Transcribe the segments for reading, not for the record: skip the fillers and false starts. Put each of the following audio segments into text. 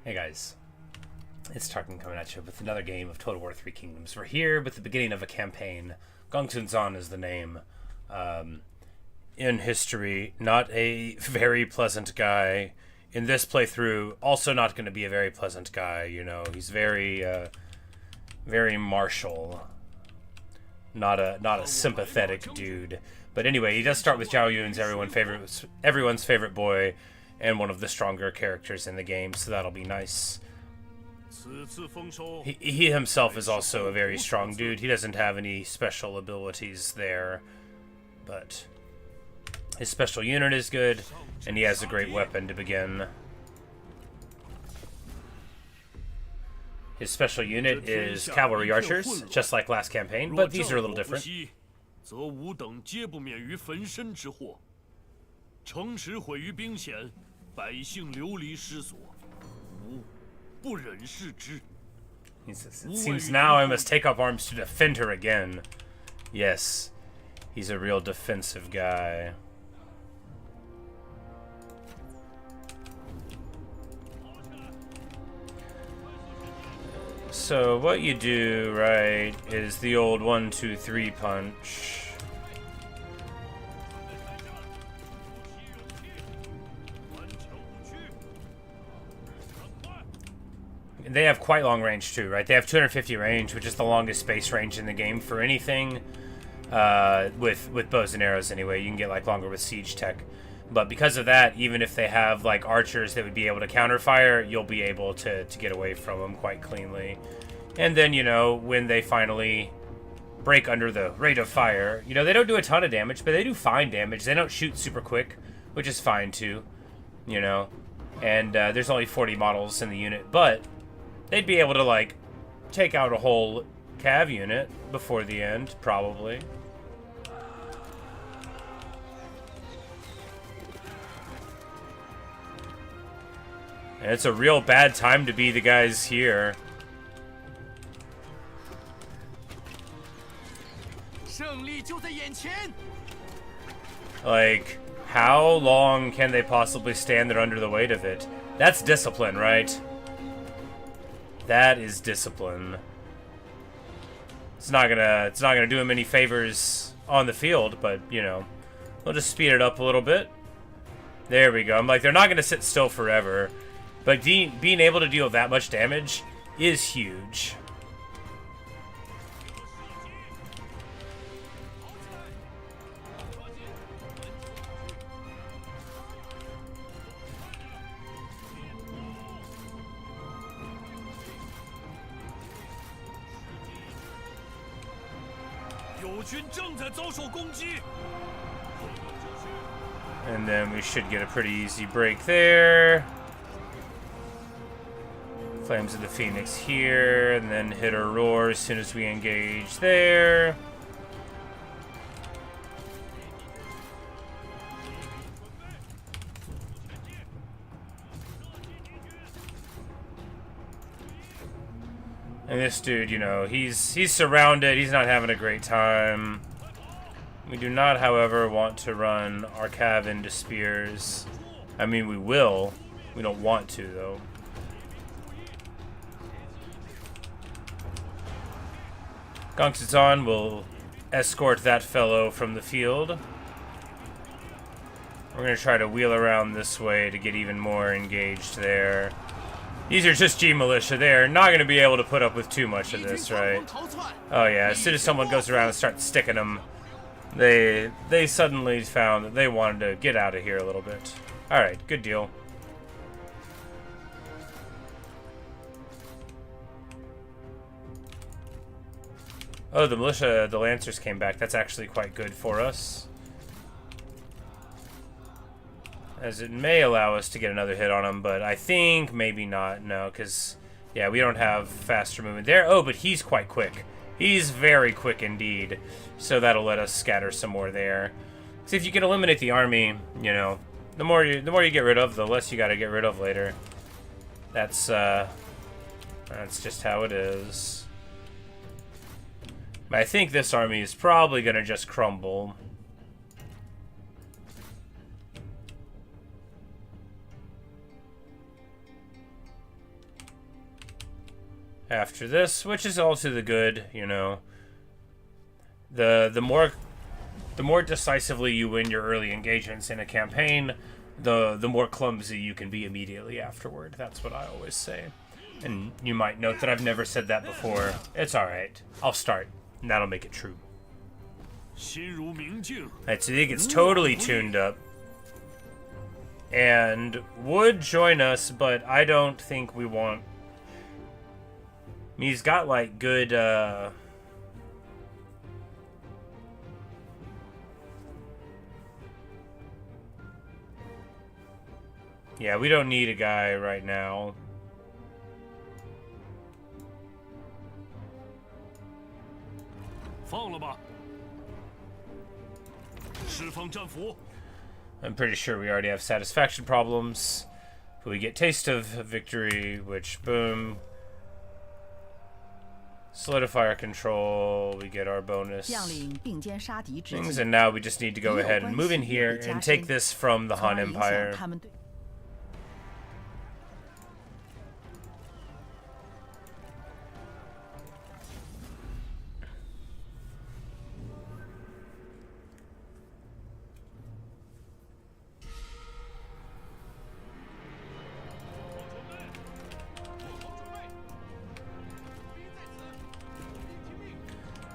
Hey guys, it's Tarkin coming at you with another game of Total War 3 Kingdoms. We're here with the beginning of a campaign. Gongsun is the name. In history, not a very pleasant guy. In this playthrough, also not going to be a very pleasant guy, you know. He's very martial. Not a sympathetic dude. But anyway, he does start with Zhao Yun's everyone's favorite boy, and one of the stronger characters in the game, so that'll be nice. He himself is also a very strong dude. He doesn't have any special abilities there, but his special unit is good, and he has a great weapon to begin. His special unit is cavalry archers, just like last campaign, but these are a little different. It seems now I must take up arms to defend her again. Yes, he's a real defensive guy. So what you do, right, is the old 1, 2, 3 punch. They have quite long range too, right? They have 250 range, which is the longest space range in the game for anything. With bows and arrows anyway. You can get like longer with siege tech. But because of that, even if they have like archers that would be able to counterfire, you'll be able to get away from them quite cleanly. And then, you know, when they finally break under the rate of fire, you know, they don't do a ton of damage, but they do fine damage. They don't shoot super quick, which is fine too, you know. And there's only 40 models in the unit, but they'd be able to, like, take out a whole cav unit before the end, probably. And it's a real bad time to be the guys here. Like, how long can they possibly stand there under the weight of it? That's discipline, right? That is discipline. It's not gonna do him any favors on the field, but you know, we'll just speed it up a little bit. There we go. I'm like, they're not gonna sit still forever, but being able to deal that much damage is huge. And then we should get a pretty easy break there. Flames of the Phoenix here, and then hit a roar as soon as we engage there. And this dude, you know, he's surrounded. He's not having a great time. We do not, however, want to run our cav into spears. I mean, we will. We don't want to, though. Gongsun will escort that fellow from the field. We're going to try to wheel around this way to get even more engaged there. These are just G militia. They're not going to be able to put up with too much of this, right? Oh yeah, as soon as someone goes around and starts sticking them, they suddenly found that they wanted to get out of here a little bit. Alright, good deal. Oh, the militia, the Lancers came back. That's actually quite good for us, as it may allow us to get another hit on him, but I think maybe not. No, because, yeah, we don't have faster movement there. Oh, but he's quite quick. He's very quick indeed, so that'll let us scatter some more there. So if you can eliminate the army, you know, the more you get rid of, the less you got to get rid of later. That's just how it is. But I think this army is probably going to just crumble. after this, which is all to the good, you know. The more decisively you win your early engagements in a campaign, the more clumsy you can be immediately afterward. That's what I always say. And you might note that I've never said that before. It's alright. I'll start, and that'll make it true. Alright, so he gets totally tuned up. And would join us, but I don't think we want... I mean, he's got, like, good, Yeah, we don't need a guy right now. I'm pretty sure we already have satisfaction problems. But we get taste of victory, which, boom. Solidify our control, we get our bonus things, and now we just need to go ahead and move in here and take this from the Han Empire.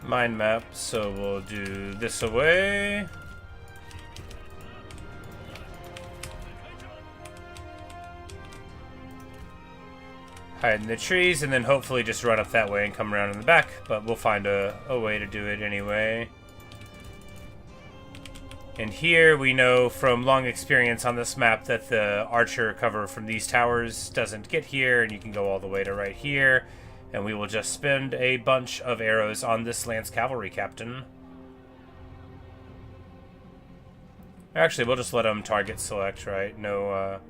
Mind map, so we'll do this away. Hide in the trees, and then hopefully just run up that way and come around in the back, but we'll find a way to do it anyway. And here we know from long experience on this map that the archer cover from these towers doesn't get here, and you can go all the way to right here. And we will just spend a bunch of arrows on this Lance Cavalry Captain. Actually, we'll just let him target select, right? No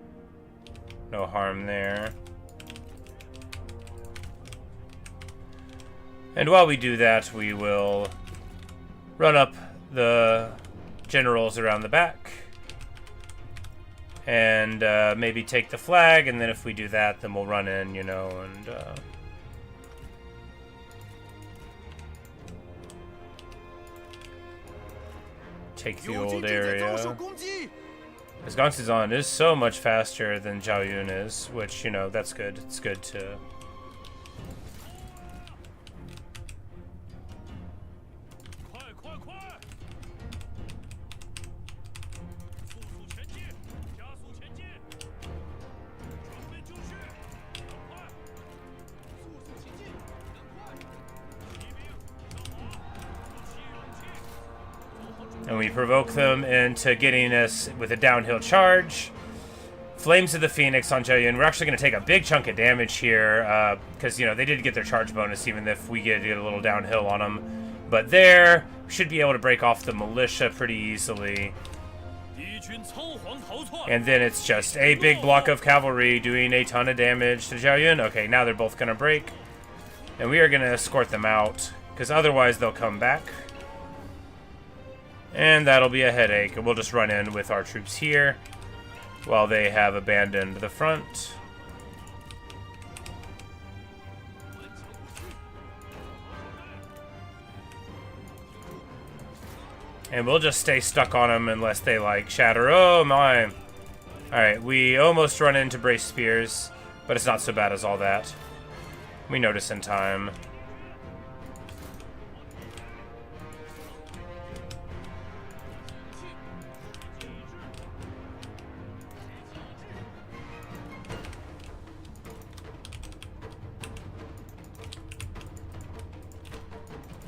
harm there. And while we do that, we will run up the generals around the back. And maybe take the flag, and then if we do that, then we'll run in, you know, and... take the old area. Because Gongsun is so much faster than Zhao Yun is, which, you know, that's good. It's good to... And we provoke them into getting us with a downhill charge. Flames of the Phoenix on Zhao Yun. We're actually going to take a big chunk of damage here, because, you know, they did get their charge bonus, even if we get a little downhill on them. But there, we should be able to break off the militia pretty easily. And then it's just a big block of cavalry doing a ton of damage to Zhao Yun. Okay, now they're both going to break. And we are going to escort them out, because otherwise they'll come back. And that'll be a headache. And we'll just run in with our troops here while they have abandoned the front. And we'll just stay stuck on them unless they, like, shatter. Oh, my. Alright, we almost run into Brace Spears, but it's not so bad as all that. We notice in time.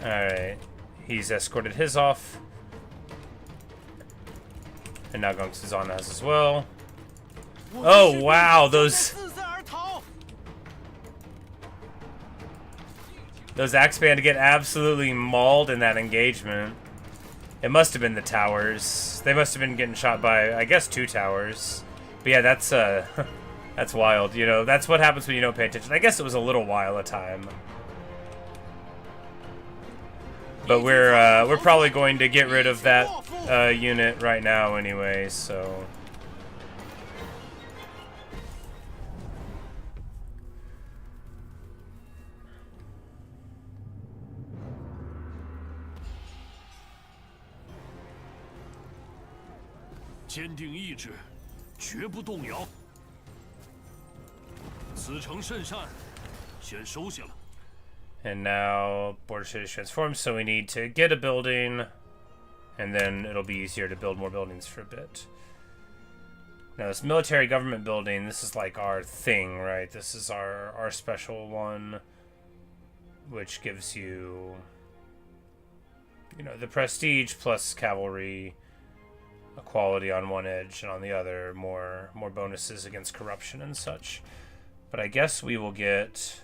Alright, he's escorted his off. And now Gongsun has as well. Oh, wow, those Axe Band get absolutely mauled in that engagement. It must have been the towers. They must have been getting shot by, I guess, 2 towers. But yeah, that's that's wild, you know. That's what happens when you don't pay attention. I guess it was a little while of time. But we're probably going to get rid of that unit right now anyway, so... 坚定意志，绝不动摇。此诚甚善，先收下了。 And now border cities transformed, so we need to get a building, and then it'll be easier to build more buildings for a bit. Now this military government building, this is like our thing, right? This is our special one, which gives you, you know, the prestige plus cavalry equality on one edge, and on the other more bonuses against corruption and such. But I guess we will get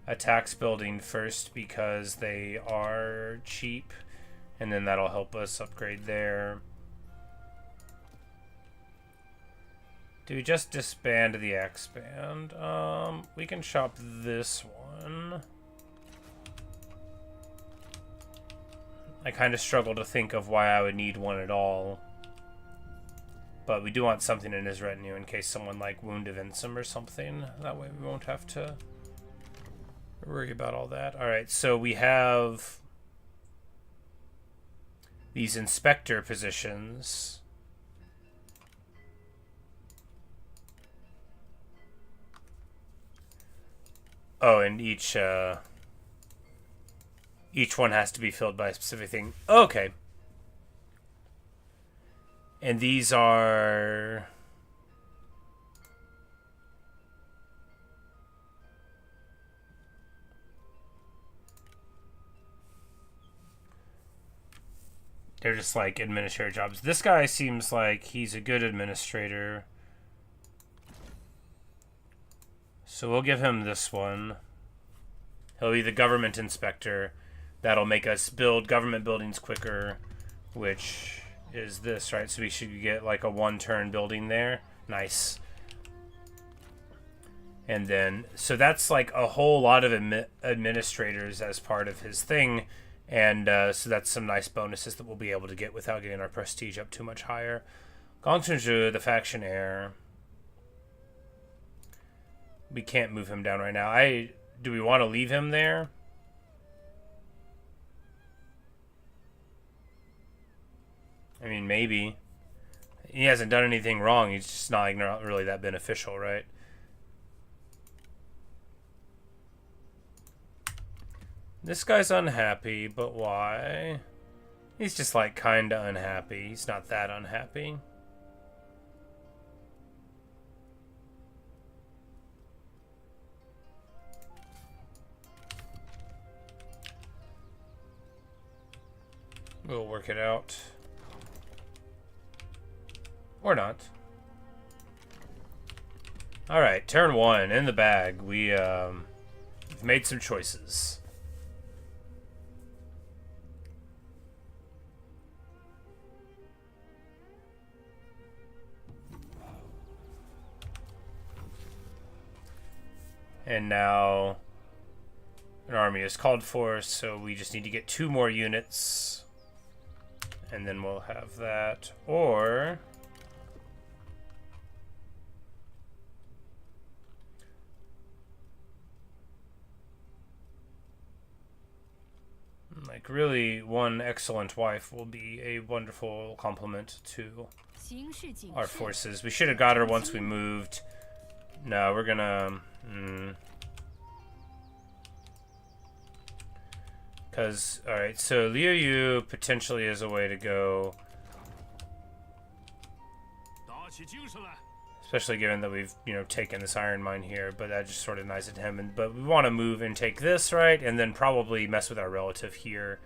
a tax building first because they are cheap, and then that'll help us upgrade there. Do we just disband the X band? We can shop this one. I kind of struggle to think of why I would need one at all. But we do want something in his retinue in case someone like wound events him or something. That way we won't have to worry about all that. Alright, so we have these inspector positions. Oh, and each one has to be filled by a specific thing. Okay. And these are... they're just like administrator jobs. This guy seems like he's a good administrator. So we'll give him this one. He'll be the government inspector. That'll make us build government buildings quicker, which is this, right? So we should get like a one-turn building there. Nice. And then, so that's like a whole lot of administrators as part of his thing. And so that's some nice bonuses that we'll be able to get without getting our prestige up too much higher. Gongsun, the faction heir. We can't move him down right now. Do we want to leave him there? I mean, maybe. He hasn't done anything wrong. He's just not really that beneficial, right? This guy's unhappy, but why? He's just like kinda unhappy. He's not that unhappy. We'll work it out. Or not. Alright, turn one, in the bag. We've made some choices. And now an army is called for, so we just need to get 2 more units. And then we'll have that. Or like really one excellent wife will be a wonderful complement to our forces. We should have got her once we moved. No, we're gonna because, alright, so Liu Yu potentially is a way to go. Especially given that we've, you know, taken this iron mine here, but that just sort of nice at him. But we want to move and take this, right? And then probably mess with our relative here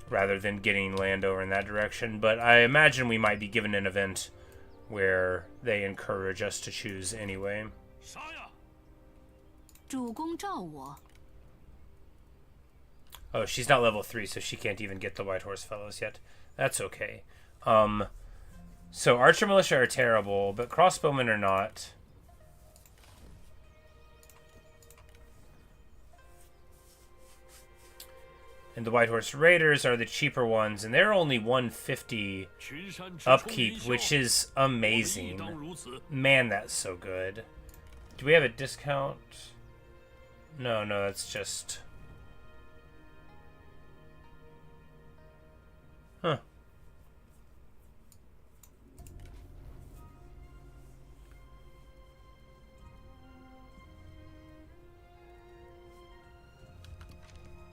rather than getting land over in that direction. But I imagine we might be given an event where they encourage us to choose anyway. Oh, she's not level 3, so she can't even get the White Horse Fellows yet. That's okay. So Archer Militia are terrible, but Crossbowmen are not. And the White Horse Raiders are the cheaper ones, and they're only 150 upkeep, which is amazing. Man, that's so good. Do we have a discount? No, that's just... Huh.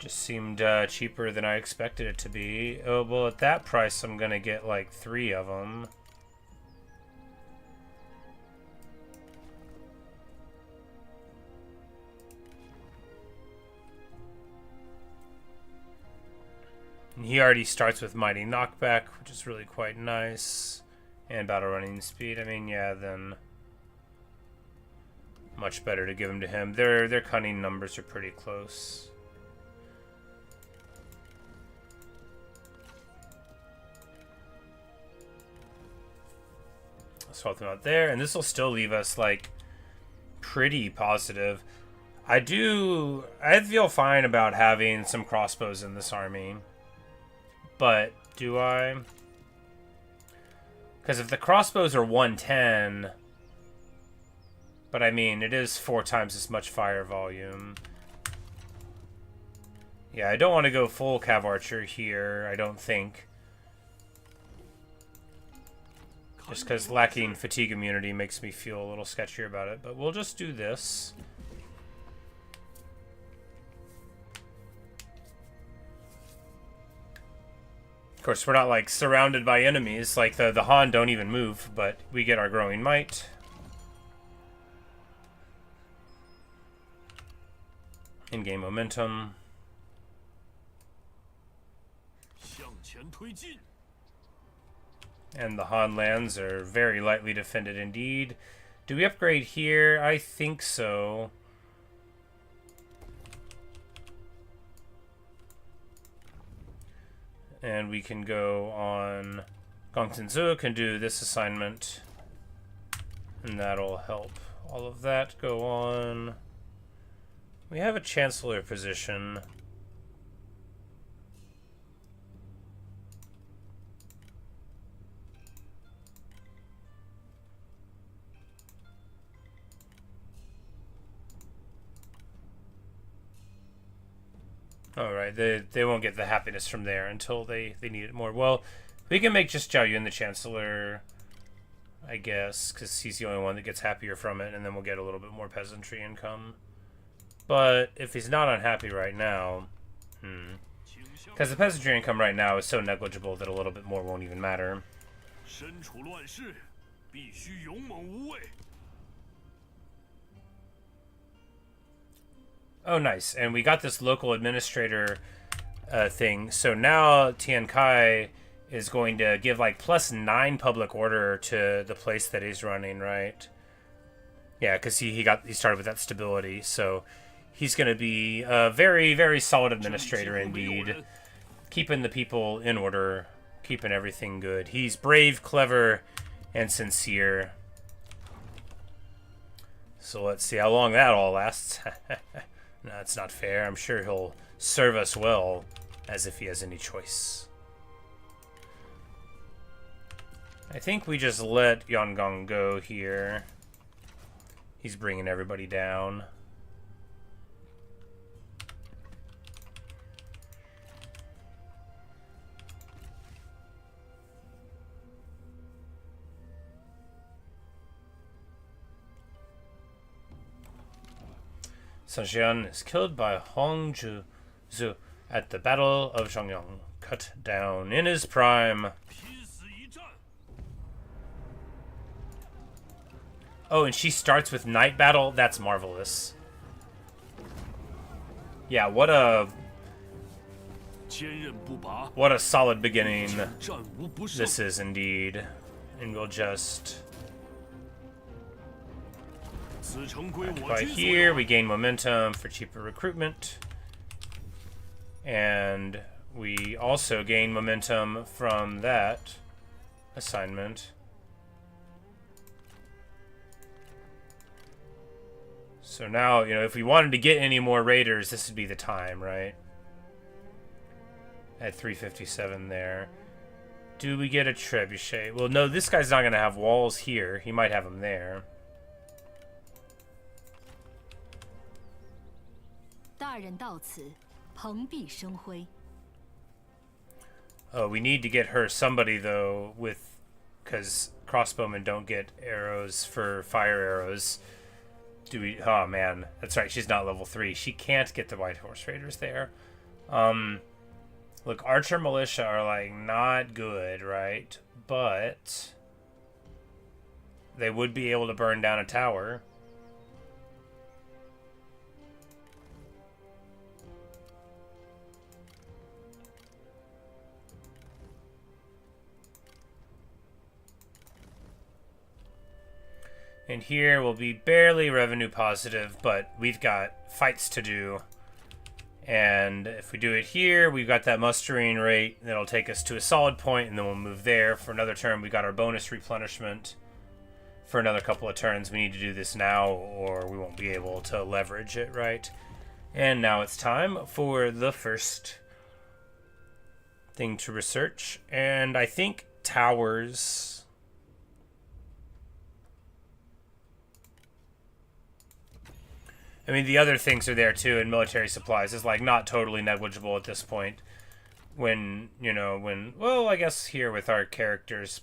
Just seemed cheaper than I expected it to be. Oh, well, at that price, I'm gonna get like 3 of them. And he already starts with Mighty Knockback, which is really quite nice. And Battle Running Speed. I mean, yeah, then much better to give them to him. Their cunning numbers are pretty close. Swap them out there, and this will still leave us like pretty positive. I feel fine about having some crossbows in this army. But do I? Because if the crossbows are 110, but I mean, it is 4 times as much fire volume. Yeah, I don't want to go full Cav Archer here, I don't think. Just because lacking fatigue immunity makes me feel a little sketchier about it. But we'll just do this. Of course, we're not like surrounded by enemies. Like the Han don't even move, but we get our growing might. In-game momentum. And the Han lands are very lightly defended indeed. Do we upgrade here? I think so. And we can go on Gongsun can do this assignment. And that'll help all of that go on. We have a Chancellor position. Alright, they won't get the happiness from there until they need it more. Well, we can make just Zhao Yun the Chancellor, I guess, because he's the only one that gets happier from it, and then we'll get a little bit more peasantry income. But if he's not unhappy right now, because the peasantry income right now is so negligible that a little bit more won't even matter. Oh, nice. And we got this local administrator thing. So now Tian Kai is going to give like +9 public order to the place that he's running, right? Yeah, because he started with that stability. So he's going to be a very, very solid administrator indeed. Keeping the people in order, keeping everything good. He's brave, clever, and sincere. So let's see how long that all lasts. No, it's not fair. I'm sure he'll serve us well, as if he has any choice. I think we just let Yongong go here. He's bringing everybody down. Sun Xian is killed by Hong Zhu at the Battle of Zhongyang, cut down in his prime. Oh, and she starts with Night Battle? That's marvelous. Yeah, what a solid beginning this is indeed. And we'll just... By here, we gain momentum for cheaper recruitment. And we also gain momentum from that assignment. So now, you know, if we wanted to get any more raiders, this would be the time, right? At 357 there. Do we get a trebuchet? Well, no, this guy's not going to have walls here. He might have them there. Oh, we need to get her somebody, though, with... Because crossbowmen don't get arrows for fire arrows. Do we... Oh, man. That's right, she's not level 3. She can't get the White Horse Raiders there. Look, Archer Militia are, like, not good, right? But they would be able to burn down a tower. And here we'll be barely revenue positive, but we've got fights to do. And if we do it here, we've got that mustering rate that'll take us to a solid point, and then we'll move there. For another turn, we got our bonus replenishment. For another couple of turns, we need to do this now, or we won't be able to leverage it, right? And now it's time for the first thing to research. And I think towers... I mean, the other things are there, too, and military supplies is, like, not totally negligible at this point. When, well, I guess here with our characters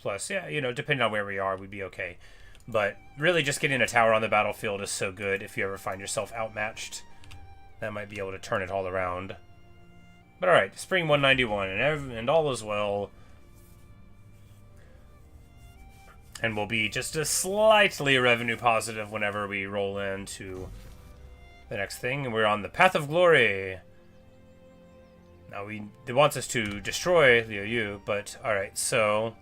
plus, yeah, depending on where we are, we'd be okay. But really just getting a tower on the battlefield is so good if you ever find yourself outmatched. That might be able to turn it all around. But alright, Spring 191, and all is well. And we'll be just a slightly revenue positive whenever we roll into the next thing. And we're on the Path of Glory. Now, it wants us to destroy Liu Yu, but alright, so...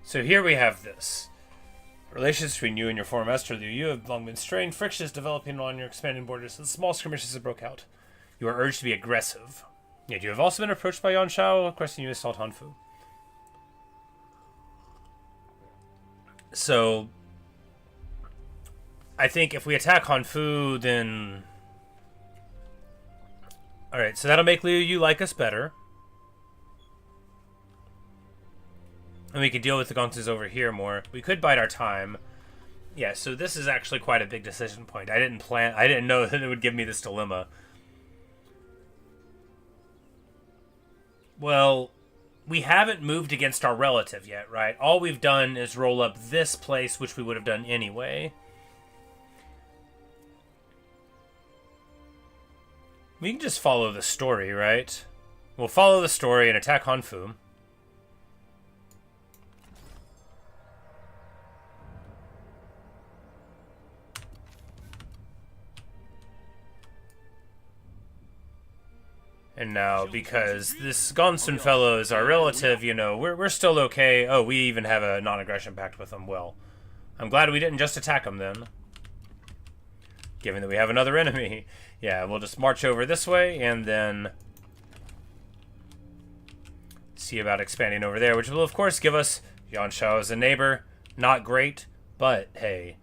So here we have this. Relations between you and your former master Liu Yu have long been strained. Friction is developing along your expanding borders, and small skirmishes have broke out. You are urged to be aggressive. Yet you have also been approached by Yuan Shao, requesting you to assault Hanfu. So, I think if we attack Hanfu, then... Alright, so that'll make Liu Yu like us better. And we could deal with the Gongsuns over here more. We could bide our time. Yeah, so this is actually quite a big decision point. I didn't know that it would give me this dilemma. Well, we haven't moved against our relative yet, right? All we've done is roll up this place, which we would have done anyway. We can just follow the story, right? We'll follow the story and attack Hanfu. And now, because this Gongsun fellow is our relative, we're still okay. Oh, we even have a non-aggression pact with him. Well, I'm glad we didn't just attack him then. Given that we have another enemy. Yeah, we'll just march over this way and then see about expanding over there, which will, of course, give us Yuan Shao as a neighbor. Not great, but, hey,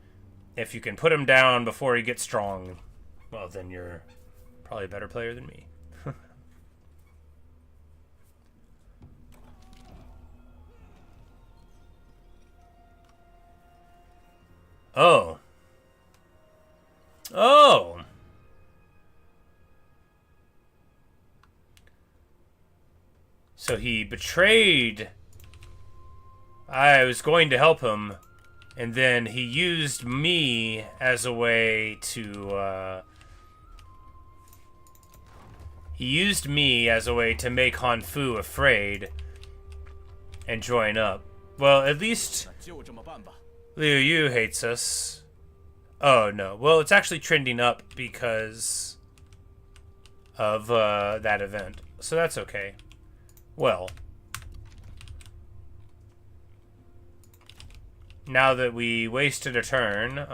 if you can put him down before he gets strong, well, then you're probably a better player than me. Oh. Oh. So he betrayed. I was going to help him, and then he used me as a way to, He used me as a way to make Hanfu afraid and join up. Well, at least Liu Yu hates us. Oh, no. Well, it's actually trending up because of that event. So that's okay. Well, now that we wasted a turn,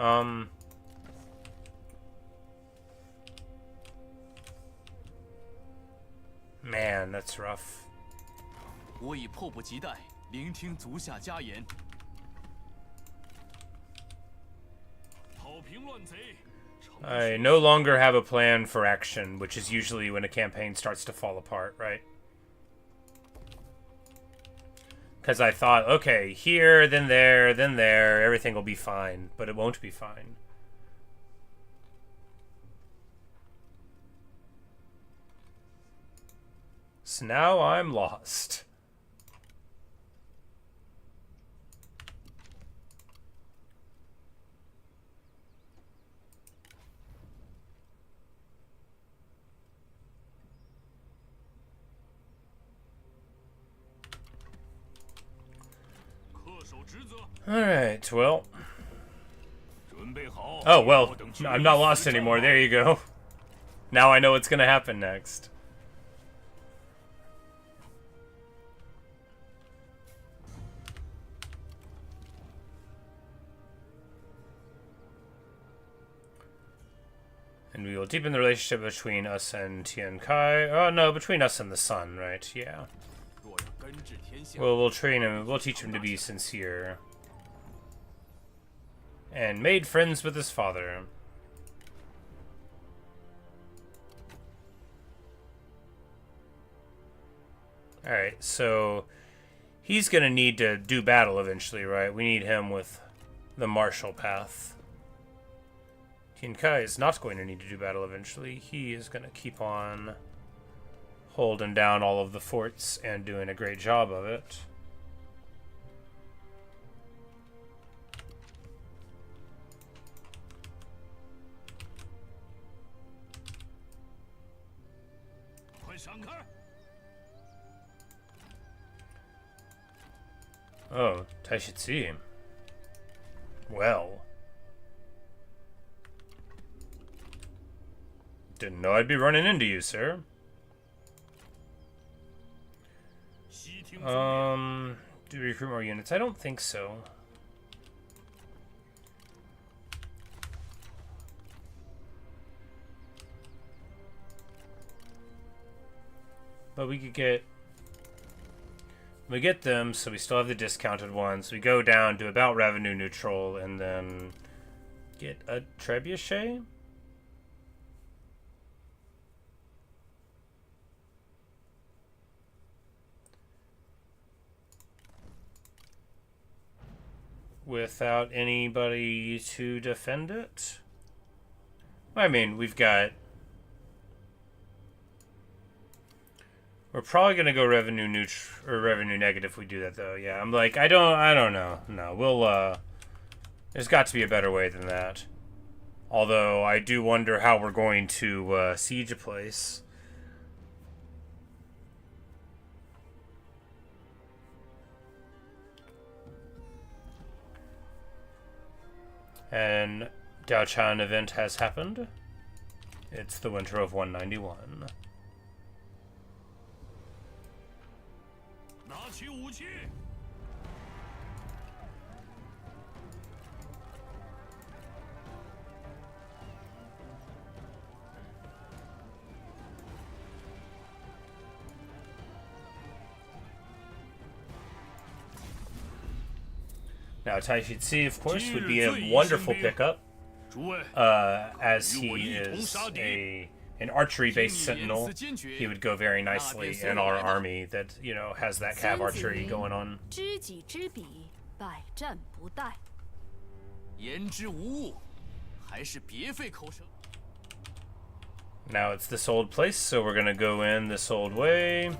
man, that's rough. 我已迫不及待聆听足下家言。 I no longer have a plan for action, which is usually when a campaign starts to fall apart, right? Because I thought, okay, here, then there, everything will be fine, but it won't be fine. So now I'm lost. 守职责。 Alright, well. 准备好。 Oh, well, 我等决 I'm 一 not 死 lost 战 anymore. 吗 There you go. Now I know what's gonna happen next. And we will deepen the relationship between us and Tian Kai. Oh, no, between us and the sun, right? Yeah. 若要根治天下， Well, we'll train him. We'll teach him to be sincere. And made friends with his father. Alright, so he's gonna need to do battle eventually, right? We need him with the martial path. Tian Kai is not going to need to do battle eventually. He is gonna keep on holding down all of the forts and doing a great job of it. Oh, Taishitsi. Well. Didn't know I'd be running into you, sir. Do we recruit more units? I don't think so. But we could get... We get them, so we still have the discounted ones. We go down to about revenue neutral, and then get a trebuchet? Without anybody to defend it? I mean, we've got... We're probably gonna go revenue neutral or revenue negative if we do that, though. Yeah, I'm like, I don't know. No, we'll there's got to be a better way than that. Although I do wonder how we're going to siege a place. And Daochan event has happened. It's the winter of 191. 拿起武器。 Now, Taishitsi, of course, would be a wonderful pickup, as he is an archery-based sentinel. He would go very nicely in our army that, you know, has that cav archery going on. 知己知彼，百战不殆。言之无物，还是别费口舌。 Now it's this old place, so we're gonna go in this old way.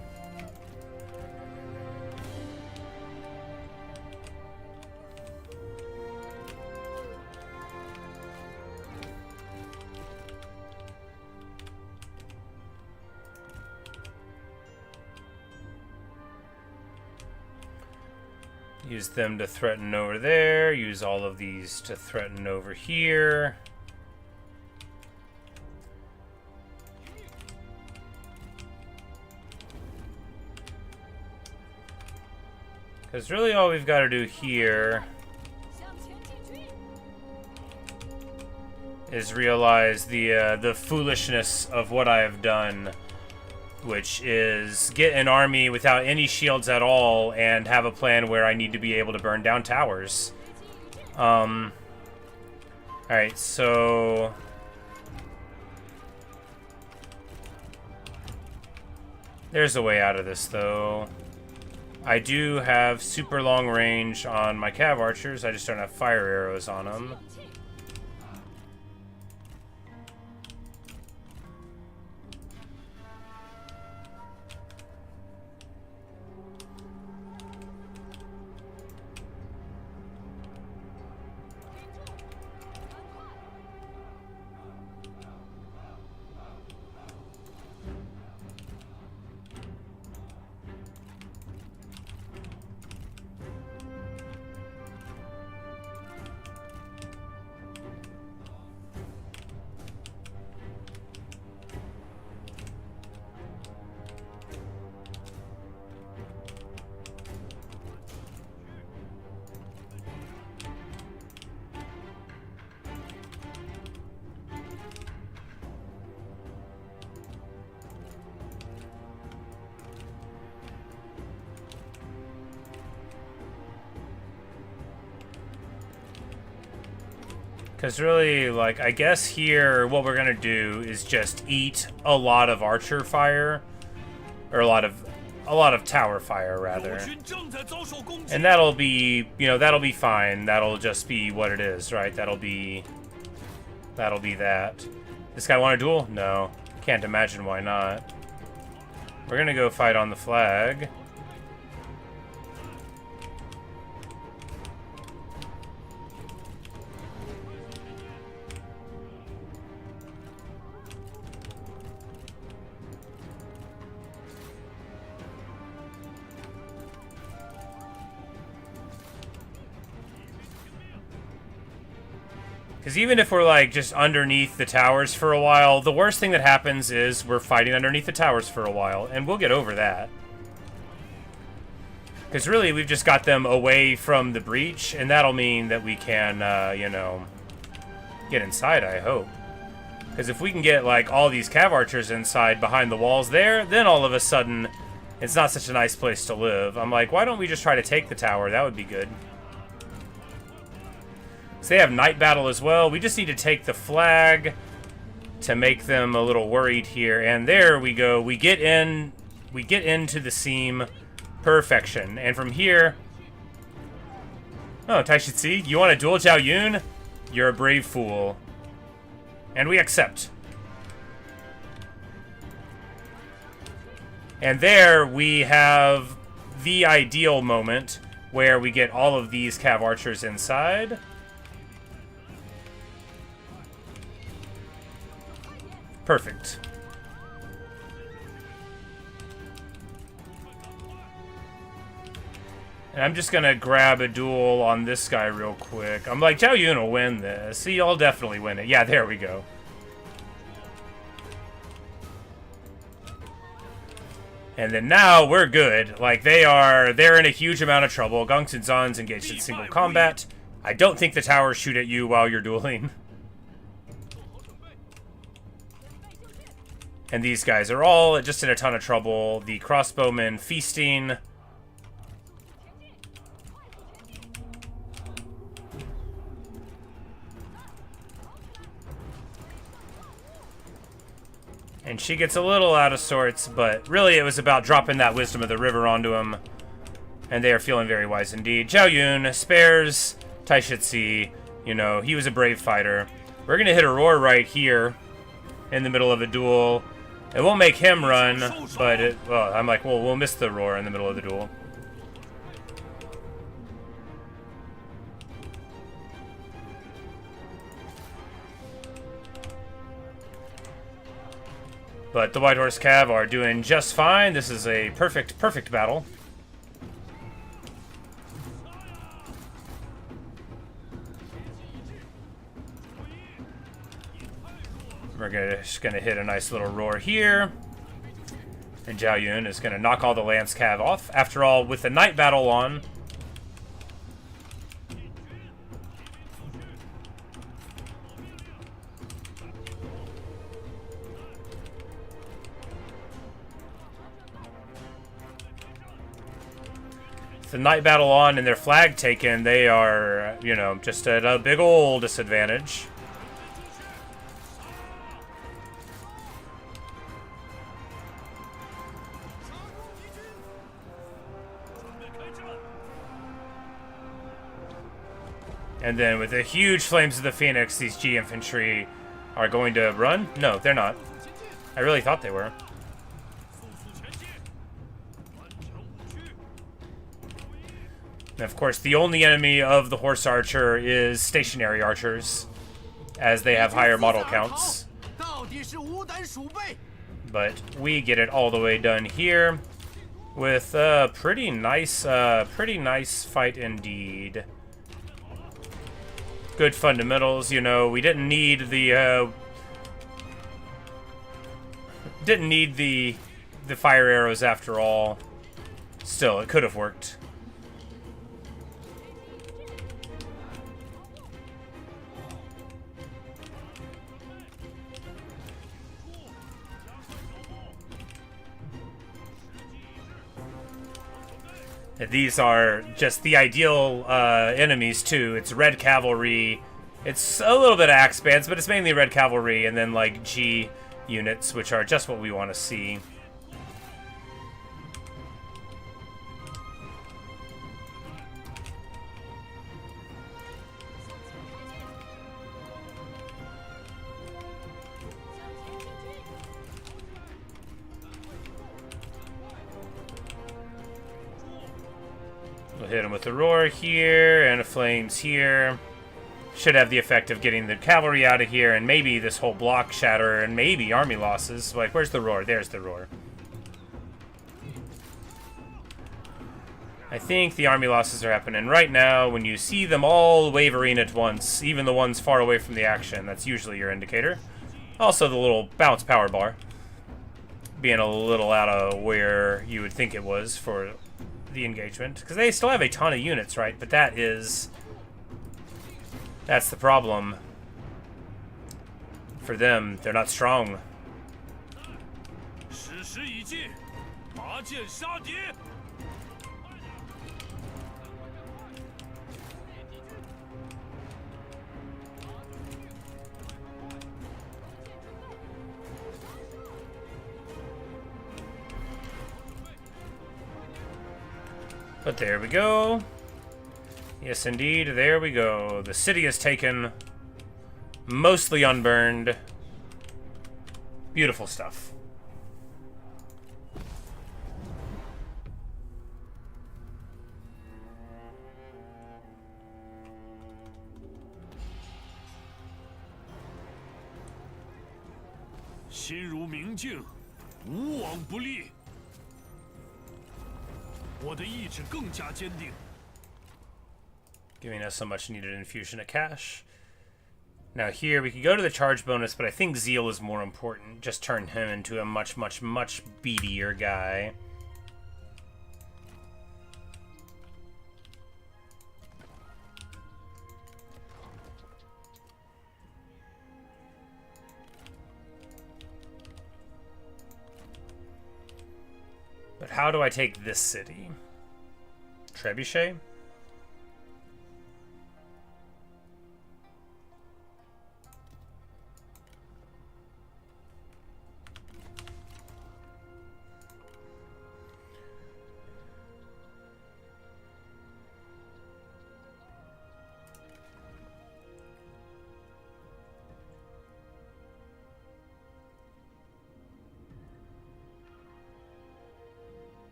Use them to threaten over there. Use all of these to threaten over here. Because really all we've got to do here is realize the foolishness of what I have done, which is get an army without any shields at all and have a plan where I need to be able to burn down towers. Alright, so... There's a way out of this, though. I do have super long range on my cav archers, I just don't have fire arrows on them. Because really, like, I guess here what we're gonna do is just eat a lot of archer fire, or a lot of tower fire rather, 友军正在遭受攻击。 and that'll be, you know, that'll be fine. That'll just be what it is, right? That'll be that. This guy want a duel? No, can't imagine why not. We're gonna go fight on the flag. Because even if we're, like, just underneath the towers for a while, the worst thing that happens is we're fighting underneath the towers for a while, and we'll get over that. Because really, we've just got them away from the breach, and that'll mean that we can, you know, get inside, I hope. Because if we can get, like, all these cav archers inside behind the walls there, then all of a sudden, it's not such a nice place to live. I'm like, why don't we just try to take the tower? That would be good. So they have night battle as well. We just need to take the flag to make them a little worried here. And there we go. We get into the seam. Perfection. And from here... Oh, Taishitsi, you want to duel Zhao Yun? You're a brave fool. And we accept. And there we have the ideal moment where we get all of these cav archers inside. Perfect. And I'm just gonna grab a duel on this guy real quick. I'm like, Zhao Yun will win this. See, I'll definitely win it. Yeah, there we go. And then now we're good. Like, they're in a huge amount of trouble. Gongsun Zan's engaged in single combat. I don't think the towers shoot at you while you're dueling. And these guys are all just in a ton of trouble. The crossbowmen feasting. And she gets a little out of sorts, but really it was about dropping that Wisdom of the River onto him. And they are feeling very wise indeed. Zhao Yun spares Taishitsi. You know, he was a brave fighter. We're going to hit a roar right here in the middle of a duel. It won't make him run, but well, I'm like, well, we'll miss the roar in the middle of the duel. But the White Horse Cav are doing just fine. This is a perfect battle. We're just gonna hit a nice little roar here. And Zhao Yun is gonna knock all the Lance Cav off. After all, with the night battle on, the night battle on and their flag taken, they are, you know, just at a big ol' disadvantage. And then with the huge Flames of the Phoenix, these G infantry are going to run? No, they're not. I really thought they were. And of course, the only enemy of the Horse Archer is stationary archers, as they have higher model counts. But we get it all the way done here with a pretty nice fight indeed. Good fundamentals, you know. We didn't need the fire arrows after all. Still, it could have worked. These are just the ideal enemies, too. It's red cavalry It's a little bit of axe bands, but it's mainly red cavalry and then like G units, which are just what we want to see. We'll hit him with a roar here and a flames here. Should have the effect of getting the cavalry out of here and maybe this whole block shatter and maybe army losses. Like, where's the roar? There's the roar. I think the army losses are happening right now. When you see them all wavering at once, even the ones far away from the action, that's usually your indicator. Also the little bounce power bar being a little out of where you would think it was for the engagement, because they still have a ton of units, right? But that's the problem for them. They're not strong. But there we go. Yes, indeed, there we go. The city is taken. Mostly unburned. Beautiful stuff. Giving us so much needed infusion of cash. Now here we could go to the charge bonus, but I think Zeal is more important. Just turn him into a much, much, much beatier guy. But how do I take this city? Trebuchet?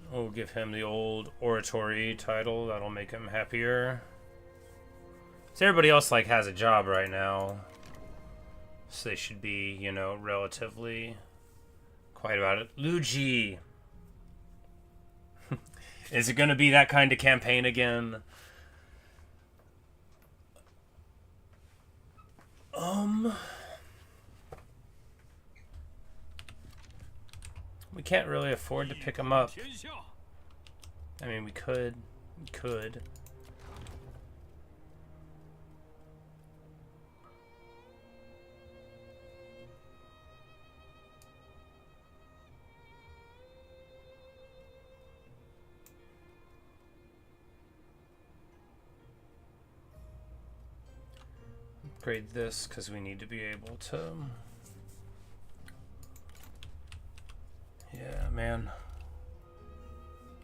We'll give him the old oratory title. That'll make him happier. So everybody else like has a job right now. So they should be, you know, relatively quiet about it. Luigi! Is it going to be that kind of campaign again? We can't really afford to pick him up. I mean, we could. We could. Upgrade this because we need to be able to... Yeah, man.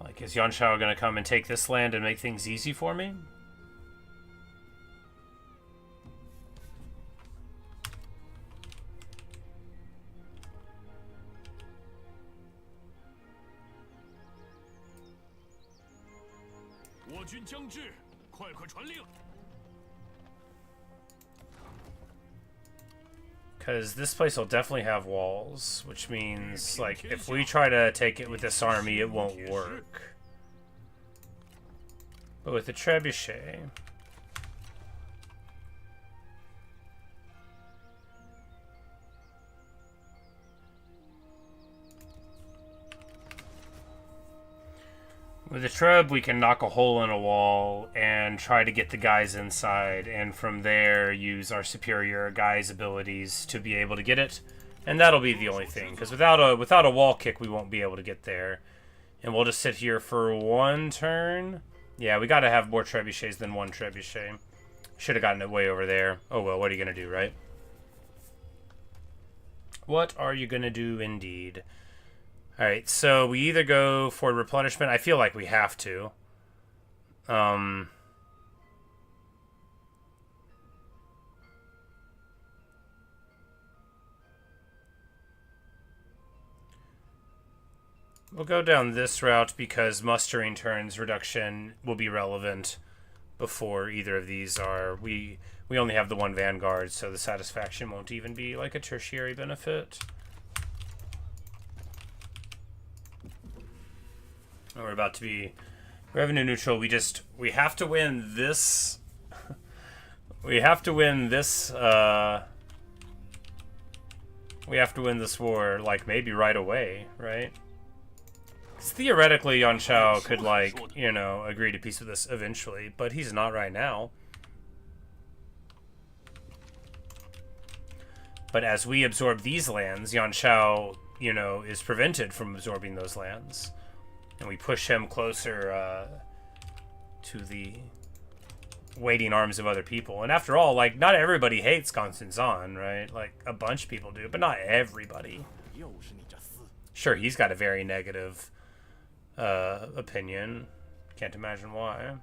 Like, is Yanshao gonna come and take this land and make things easy for me? Because this place will definitely have walls, which means, like, if we try to take it with this army, it won't work. But with the trebuchet... With the Treb, we can knock a hole in a wall and try to get the guys inside, and from there use our superior guys' abilities to be able to get it. And that'll be the only thing, because without a wall kick, we won't be able to get there. And we'll just sit here for one turn. Yeah, we gotta have more trebuchets than one trebuchet. Should have gotten it way over there. Oh well, what are you gonna do, right? What are you gonna do, indeed? Alright, so we either go for replenishment. I feel like we have to. We'll go down this route because mustering turns reduction will be relevant before either of these are. We only have the one Vanguard, so the satisfaction won't even be like a tertiary benefit. We're about to be revenue neutral. We have to win this. We have to win this. We have to win this war, like, maybe right away, right? Because theoretically, Yuan Shao could, like, you know, agree to peace with us eventually, but he's not right now. But as we absorb these lands, Yuan Shao, you know, is prevented from absorbing those lands. And we push him closer to the waiting arms of other people. And after all, like, not everybody hates Gongsun Zan, right? Like, a bunch of people do, but not everybody. Sure, he's got a very negative opinion. Can't imagine why.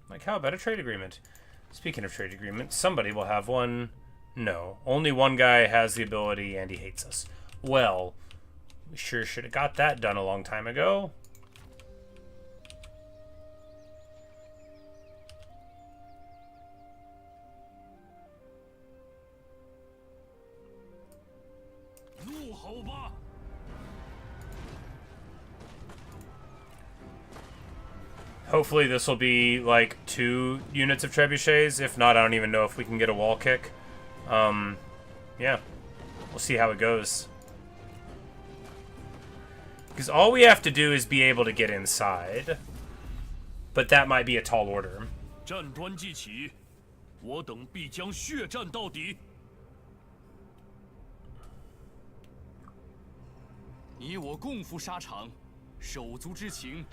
Like, how about a trade agreement? Speaking of trade agreements, somebody will have one. No, only one guy has the ability and he hates us. Well, we sure should have got that done a long time ago. Hopefully this will be like 2 units of trebuchets. If not, I don't even know if we can get a wall kick. Yeah, we'll see how it goes. Because all we have to do is be able to get inside. But that might be a tall order. 战端既起，我等必将血战到底。你我共赴沙场，手足之情。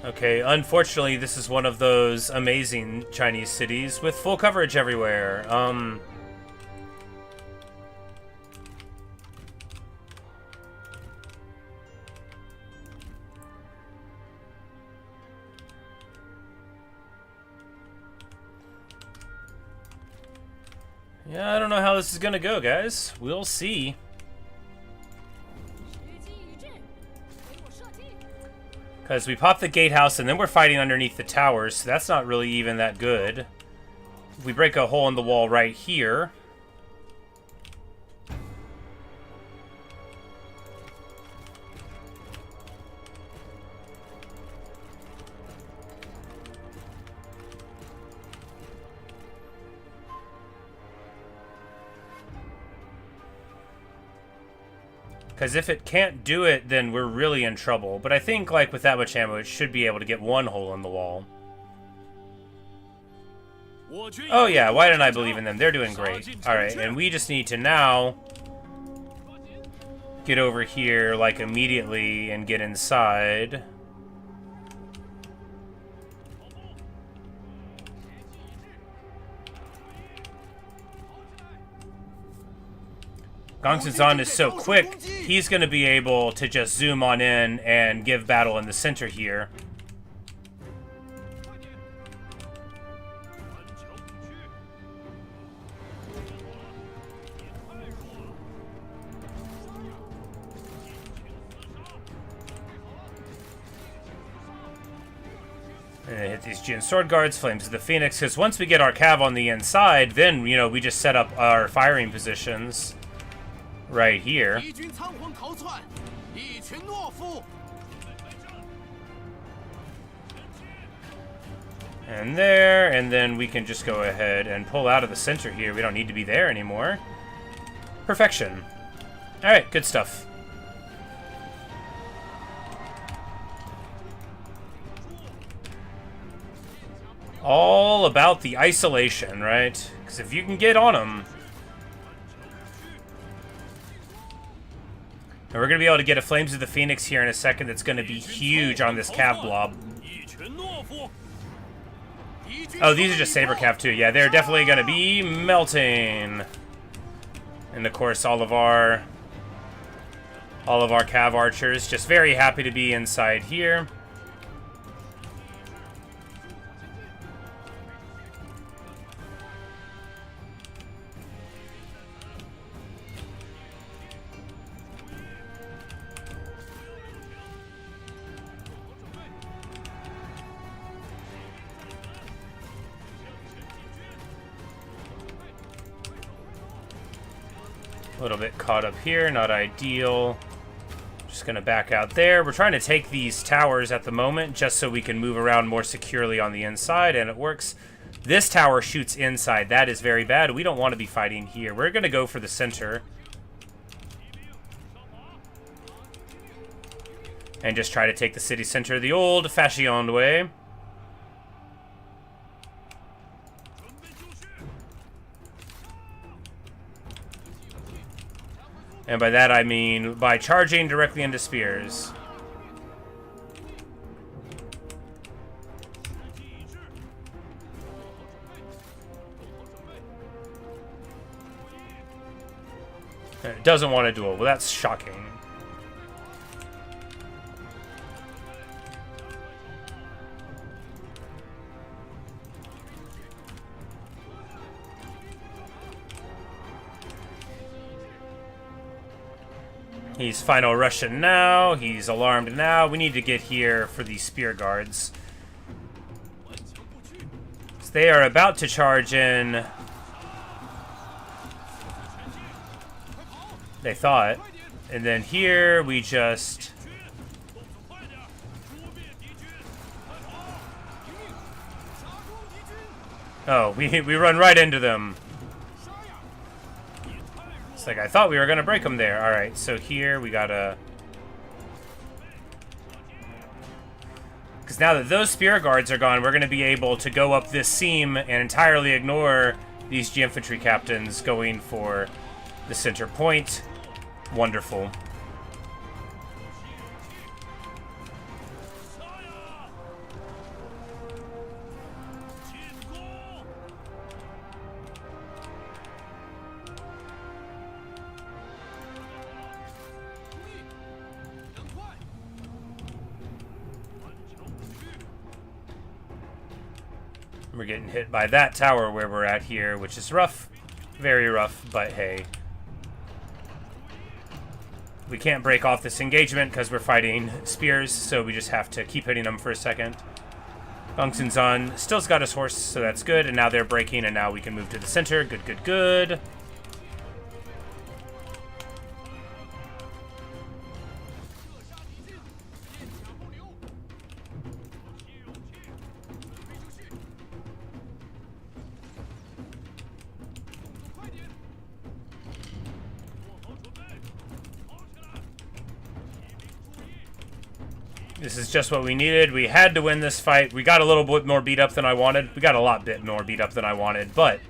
Okay, unfortunately, this is one of those amazing Chinese cities with full coverage everywhere. Yeah, I don't know how this is gonna go, guys. We'll see. Because we pop the gatehouse and then we're fighting underneath the towers, so that's not really even that good. If we break a hole in the wall right here. Because if it can't do it, then we're really in trouble. But I think, like, with that much ammo, it should be able to get one hole in the wall. Oh, yeah, why didn't I believe in them? They're doing great. Alright, and we just need to now get over here, like, immediately and get inside. Gongsun Zan is so quick, he's going to be able to just zoom on in and give battle in the center here. And hit these Jin Sword Guards, Flames of the Phoenix, because once we get our cav on the inside, then, you know, we just set up our firing positions. Right here. And there, and then we can just go ahead and pull out of the center here. We don't need to be there anymore. Perfection. Alright, good stuff. All about the isolation, right? Because if you can get on them... And we're going to be able to get a Flames of the Phoenix here in a second that's going to be huge on this Cav blob. Oh, these are just Saber Cav too. Yeah, they're definitely going to be melting. And of course, all of our Cav archers just very happy to be inside here. A little bit caught up here, not ideal. Just gonna back out there. We're trying to take these towers at the moment just so we can move around more securely on the inside, and it works. This tower shoots inside. That is very bad. We don't want to be fighting here. We're gonna go for the center. And just try to take the city center the old-fashioned way. And by that I mean by charging directly into spears. And it doesn't want to duel. Well, that's shocking. He's final Russian now. He's alarmed now. We need to get here for these spear guards. So they are about to charge in. They thought. And then here we just... Oh, we run right into them. It's like I thought we were going to break them there. Alright, so here we gotta... Because now that those spear guards are gone, we're going to be able to go up this seam and entirely ignore these G-infantry captains going for the center point. Wonderful. We're getting hit by that tower where we're at here, which is rough. Very rough, but hey. We can't break off this engagement because we're fighting spears, so we just have to keep hitting them for a second. Gongsun's on. Still's got his horse, so that's good. And now they're breaking, and now we can move to the center. Good, good, good. This is just what we needed. We had to win this fight. We got a little bit more beat up than I wanted. We got a lot bit more beat up than I wanted, but...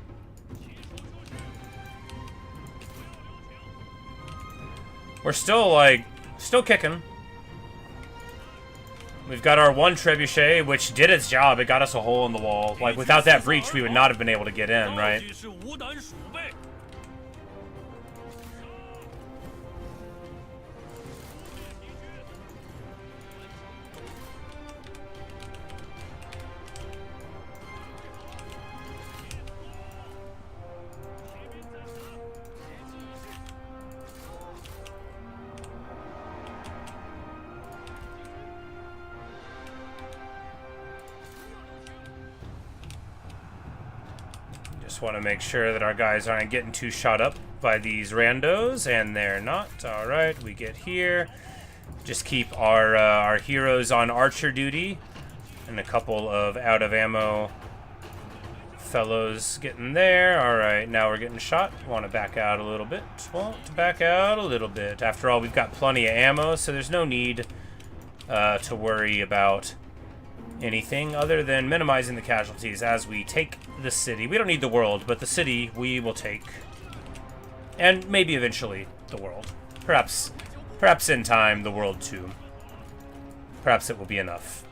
We're still, like, still kicking. We've got our one trebuchet, which did its job. It got us a hole in the wall. Like, without that breach, we would not have been able to get in, right? Just want to make sure that our guys aren't getting too shot up by these randos, and they're not. All right, we get here. Just keep our heroes on archer duty. And a couple of out of ammo fellows getting there. Alright, now we're getting shot. Want to back out a little bit. Want to back out a little bit. After all, we've got plenty of ammo, so there's no need to worry about anything other than minimizing the casualties as we take the city. We don't need the world, but the city we will take. And maybe eventually the world. Perhaps in time, the world too. Perhaps it will be enough.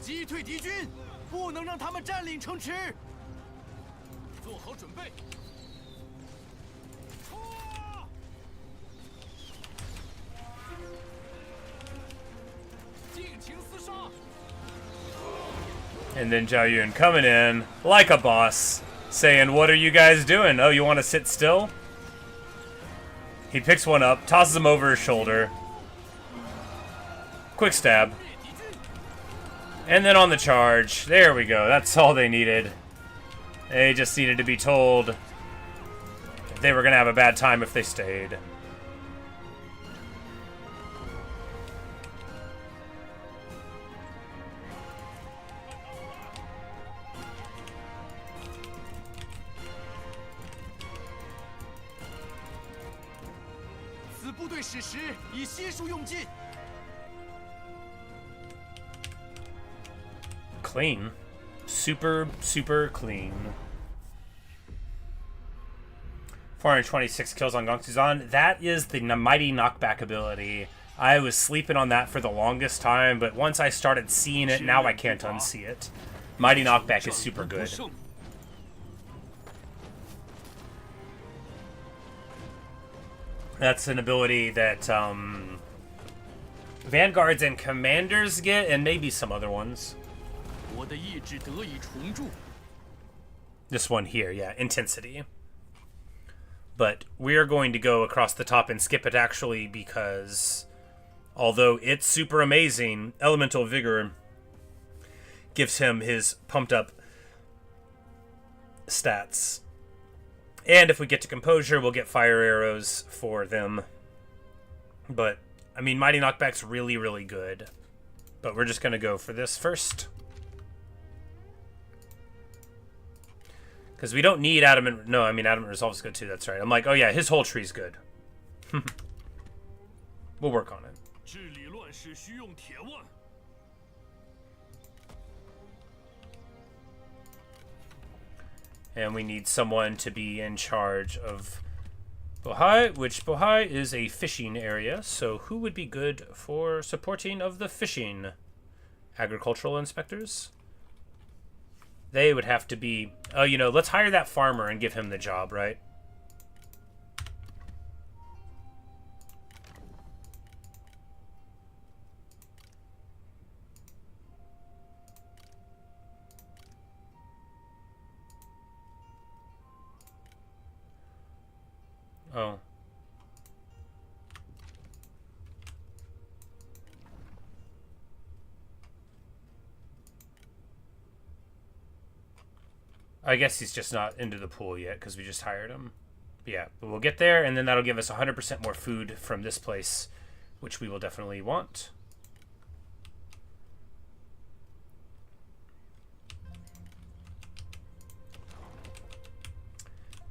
击退敌军，不能让他们占领城池。做好准备。冲啊！尽情厮杀。 And then Zhao Yun coming in like a boss, saying, "What are you guys doing? Oh, you want to sit still?" He picks one up, tosses him over his shoulder. Quick stab. And then on the charge. There we go. That's all they needed. They just needed to be told that they were going to have a bad time if they stayed. Clean. Super, super clean. 426 kills on Gongsun. That is the mighty knockback ability. I was sleeping on that for the longest time, but once I started seeing it, now I can't unsee it. Mighty knockback is super good. That's an ability that Vanguards and Commanders get, and maybe some other ones. This one here, yeah, Intensity. But we're going to go across the top and skip it, actually, because although it's super amazing, Elemental Vigor gives him his pumped-up stats. And if we get to Composure, we'll get Fire Arrows for them. But, I mean, Mighty Knockback's really, really good. But we're just going to go for this first. Because we don't need Adamant... No, I mean, Adamant Resolve is good too, that's right. I'm like, oh yeah, his whole tree's good. We'll work on it. And we need someone to be in charge of Bohai, which Bohai is a fishing area, so who would be good for supporting of the fishing? Agricultural inspectors? They would have to be... Oh, you know, let's hire that farmer and give him the job, right? Oh. I guess he's just not into the pool yet because we just hired him. Yeah, but we'll get there, and then that'll give us 100% more food from this place, which we will definitely want.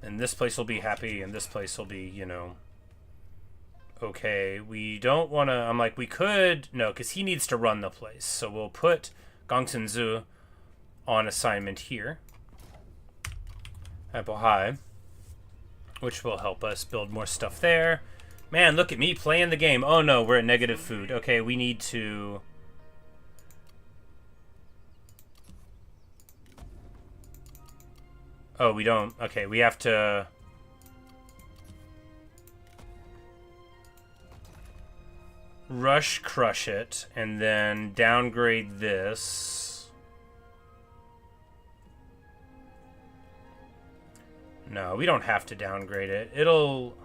And this place will be happy, and this place will be, you know, okay. We don't want to... I'm like, we could... No, because he needs to run the place. So we'll put Gongsun Zu on assignment here at Bohai, which will help us build more stuff there. Man, look at me playing the game. Oh no, we're at negative food. Okay, we need to... Oh, we don't... Okay, we have to... Rush crush it, and then downgrade this. No, we don't have to downgrade it. It'll...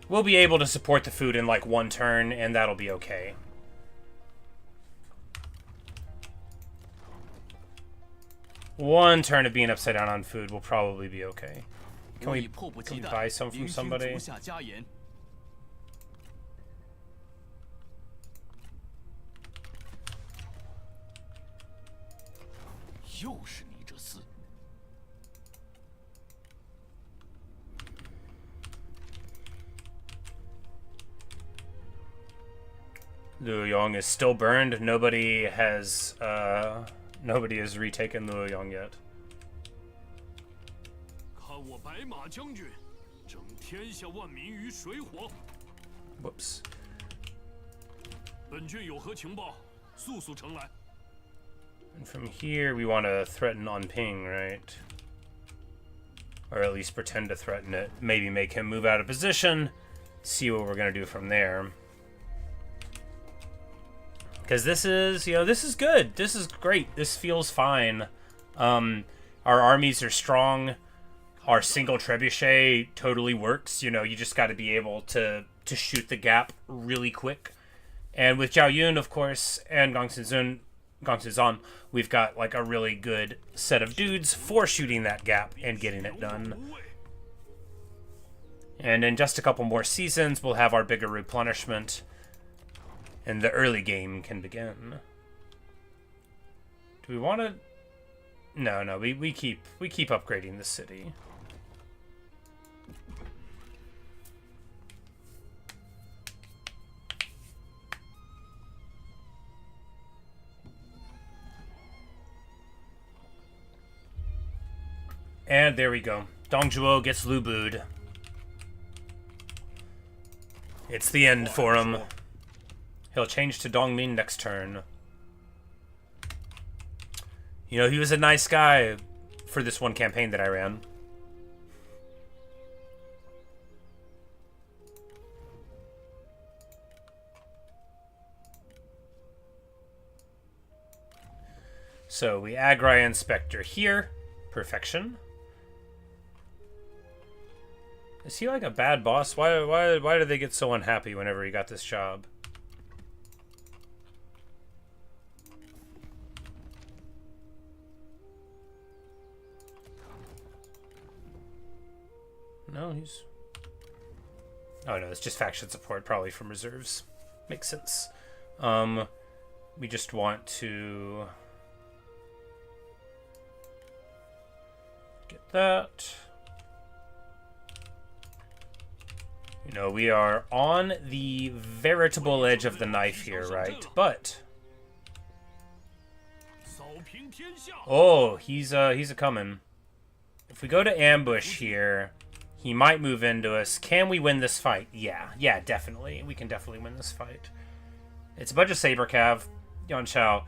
We'll be able to support the food in like one turn, and that'll be okay. One turn of being upside down on food will probably be okay. Can we buy some from somebody? 下家言。又是你这厮！ Luoyang is still burned. Nobody has retaken Luoyang yet. 看我白马将军，整天下万民于水火。 Whoops. 本郡有何情报？速速呈来。 And from here, we want to threaten on ping, right? Or at least pretend to threaten it. Maybe make him move out of position. See what we're going to do from there. Because this is, this is good. This is great. This feels fine. Our armies are strong. Our single trebuchet totally works. You just got to be able to shoot the gap really quick. And with Zhao Yun, of course, and Gongsun Zan, we've got like a really good set of dudes for shooting that gap and getting it done. And in just a couple more seasons, we'll have our bigger replenishment, and the early game can begin. Do we want to? No, we keep upgrading the city. And there we go. Dongzhuo gets Lubu'd. It's the end for him. He'll change to Dongmin next turn. He was a nice guy for this one campaign that I ran. So we Agri Inspector here. Perfection. Is he like a bad boss? Why do they get so unhappy whenever he got this job? No, he's... Oh no, it's just faction support, probably from reserves. Makes sense. We just want to get that. We are on the veritable edge of the knife here, right? But oh, he's a coming. If we go to ambush here, he might move into us. Can we win this fight? Yeah, definitely. We can definitely win this fight. It's a bunch of Saber Cav, Yan Chao,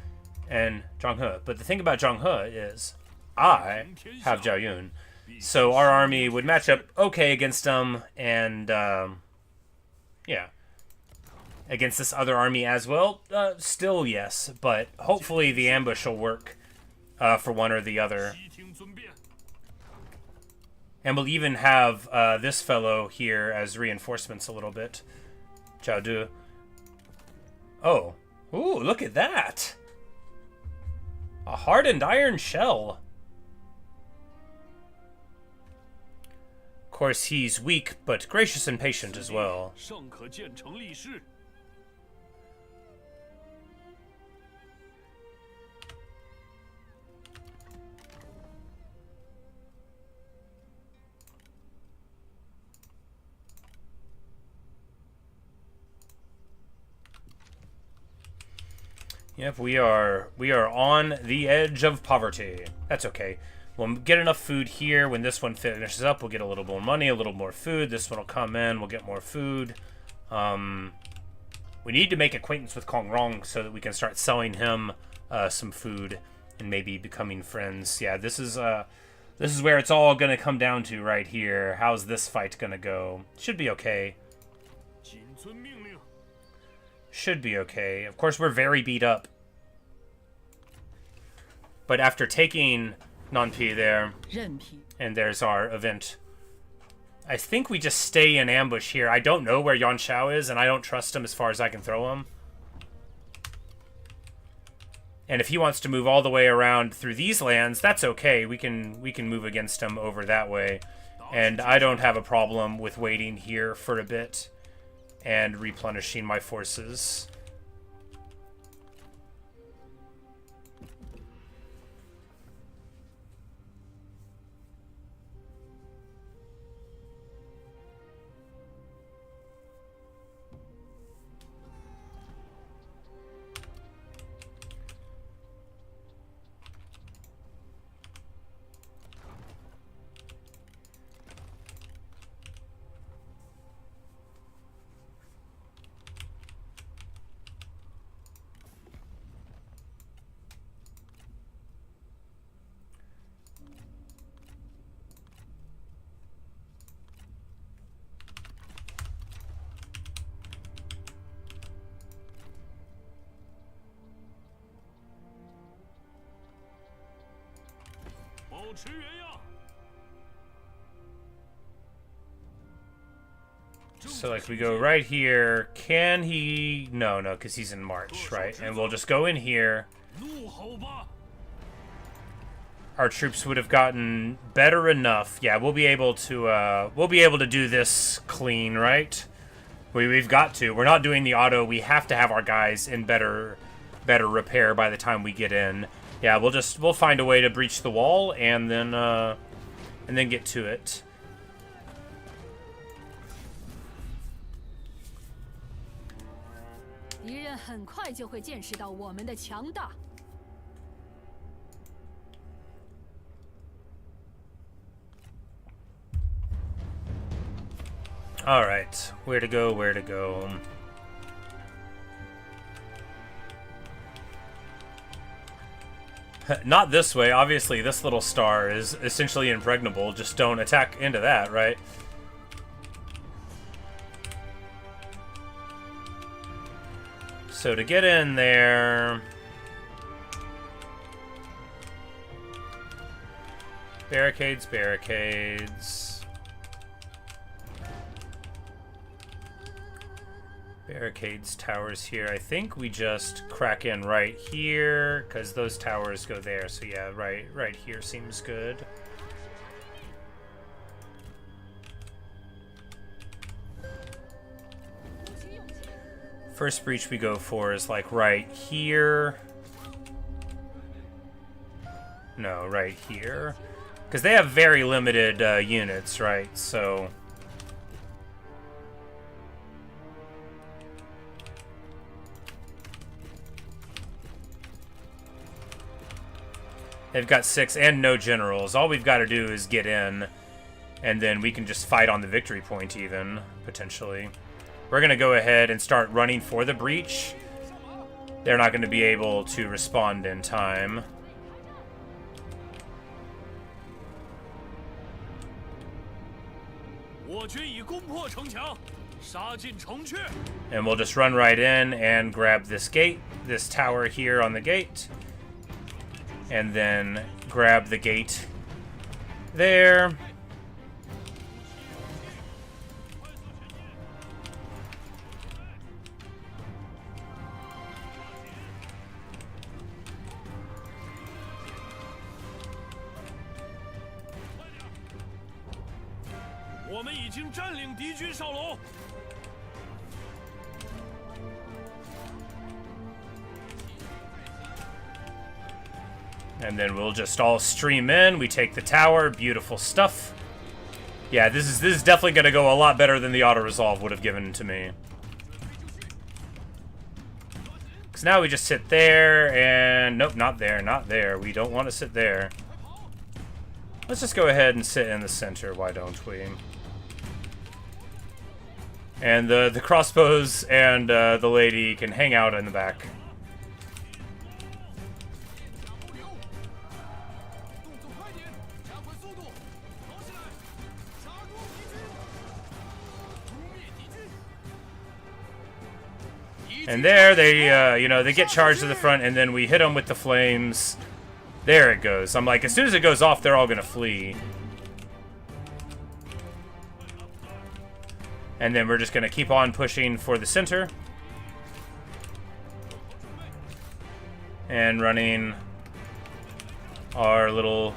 and Zhang He. But the thing about Zhang He is, I have Zhao Yun. So our army would match up okay against them, and yeah, against this other army as well. Still yes, but hopefully the ambush will work for one or the other. And we'll even have this fellow here as reinforcements a little bit. Zhao Du. Oh, ooh, look at that! A hardened iron shell. Of course, he's weak, but gracious and patient as well. Yep, we are on the edge of poverty. That's okay. We'll get enough food here. When this one finishes up, we'll get a little more money, a little more food. This one will come in. We'll get more food. We need to make acquaintance with Kong Rong so that we can start selling him some food and maybe becoming friends. Yeah, this is where it's all going to come down to right here. How's this fight going to go? Should be okay. Should be okay. Of course, we're very beat up. But after taking Nanpi there, and there's our event, I think we just stay in ambush here. I don't know where Yan Shao is, and I don't trust him as far as I can throw him. And if he wants to move all the way around through these lands, that's okay. We can move against him over that way. And I don't have a problem with waiting here for a bit and replenishing my forces. So, like, we go right here. Can he... No, because he's in March, right? And we'll just go in here. Our troops would have gotten better enough. Yeah, we'll be able to do this clean, right? We've got to. We're not doing the auto. We have to have our guys in better repair by the time we get in. Yeah, we'll find a way to breach the wall and then get to it. All right, where to go? Where to go? Not this way. Obviously, this little star is essentially impregnable. Just don't attack into that, right? So to get in there... Barricades, barricades... Barricades, towers here. I think we just crack in right here, because those towers go there. So yeah, right here seems good. First breach we go for is like right here. No, right here. Because they have very limited units, right? So... They've got 6 and no generals. All we've got to do is get in, and then we can just fight on the victory point even, potentially. We're going to go ahead and start running for the breach. They're not going to be able to respond in time. And we'll just run right in and grab this gate, this tower here on the gate. And then grab the gate there. And then we'll just all stream in. We take the tower. Beautiful stuff. Yeah, this is definitely going to go a lot better than the auto-resolve would have given to me. Because now we just sit there and... Nope, not there, not there. We don't want to sit there. Let's just go ahead and sit in the center. Why don't we? And the crossbows and the lady can hang out in the back. And there they, you know, they get charged to the front, and then we hit them with the flames. There it goes. I'm like, as soon as it goes off, they're all gonna flee. And then we're just gonna keep on pushing for the center. And running our little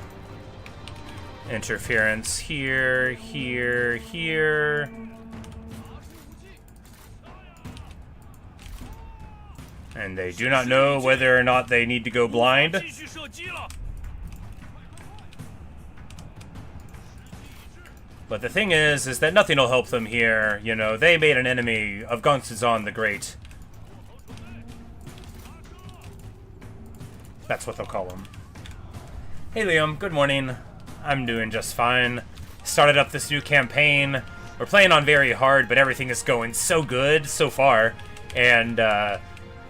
Interference here, here, here. And they do not know whether or not they need to go blind. 继续射击了。 But the thing is that nothing will help them here. You know, they made an enemy of Gongsun the Great. That's what they'll call him. Hey Liam, good morning. I'm doing just fine. Started up this new campaign. We're playing on very hard, but everything is going so good so far. And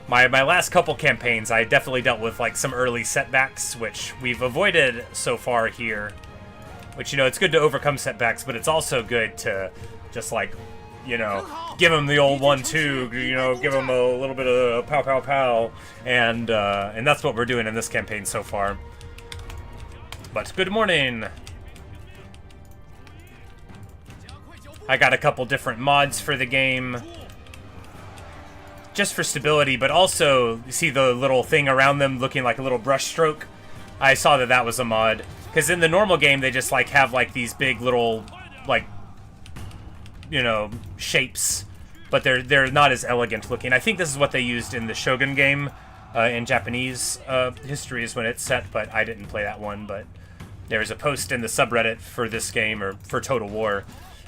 my last couple campaigns, I definitely dealt with like some early setbacks, which we've avoided so far here. Which, you know, it's good to overcome setbacks, but it's also good to just, like, you know, give them the old 1-2, you know, give them a little bit of pow, pow, pow. And that's what we're doing in this campaign so far. But good morning. I got a couple different mods for the game. Just for stability, but also, you see the little thing around them looking like a little brush stroke? I saw that was a mod. Because in the normal game, they just, like, have, like, these big little, like, you know, shapes. But they're not as elegant looking. I think this is what they used in the Shogun game in Japanese history is when it's set, but I didn't play that one. But there was a post in the subreddit for this game, or for Total War,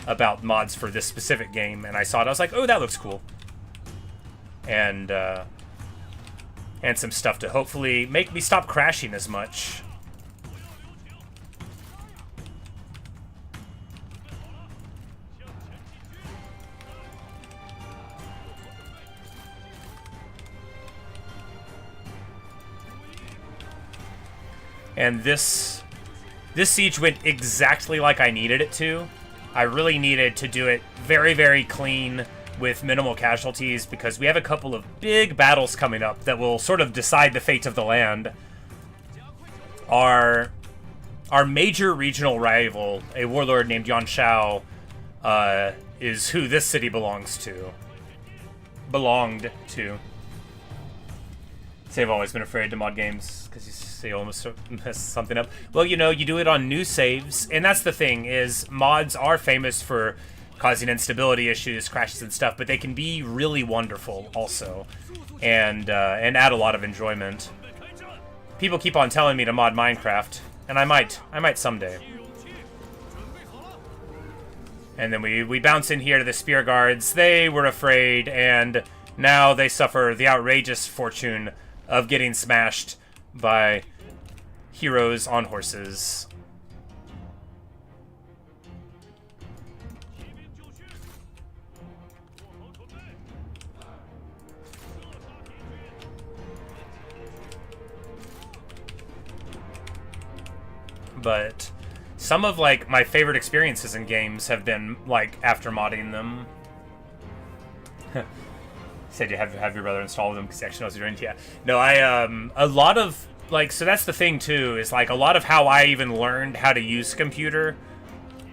about mods for this specific game. And I saw it, I was like, oh, that looks cool. And some stuff to hopefully make me stop crashing as much. And this siege went exactly like I needed it to. I really needed to do it very, very clean with minimal casualties because we have a couple of big battles coming up that will sort of decide the fate of the land. Our major regional rival, a warlord named Yuan Shao, is who this city belonged to. See, I've always been afraid to mod games because you almost mess something up. Well, you know, you do it on new saves, and that's the thing, is mods are famous for causing instability issues, crashes and stuff, but they can be really wonderful also, and add a lot of enjoyment. People keep on telling me to mod Minecraft, and I might someday. And then we bounce in here to the spear guards. They were afraid, and now they suffer the outrageous fortune of getting smashed by heroes on horses. But some of, like, my favorite experiences in games have been, like, after modding them. Said you have your brother install them because he actually knows what you're into. Yeah. No, a lot of, like, so that's the thing, too, is, like, a lot of how I even learned how to use a computer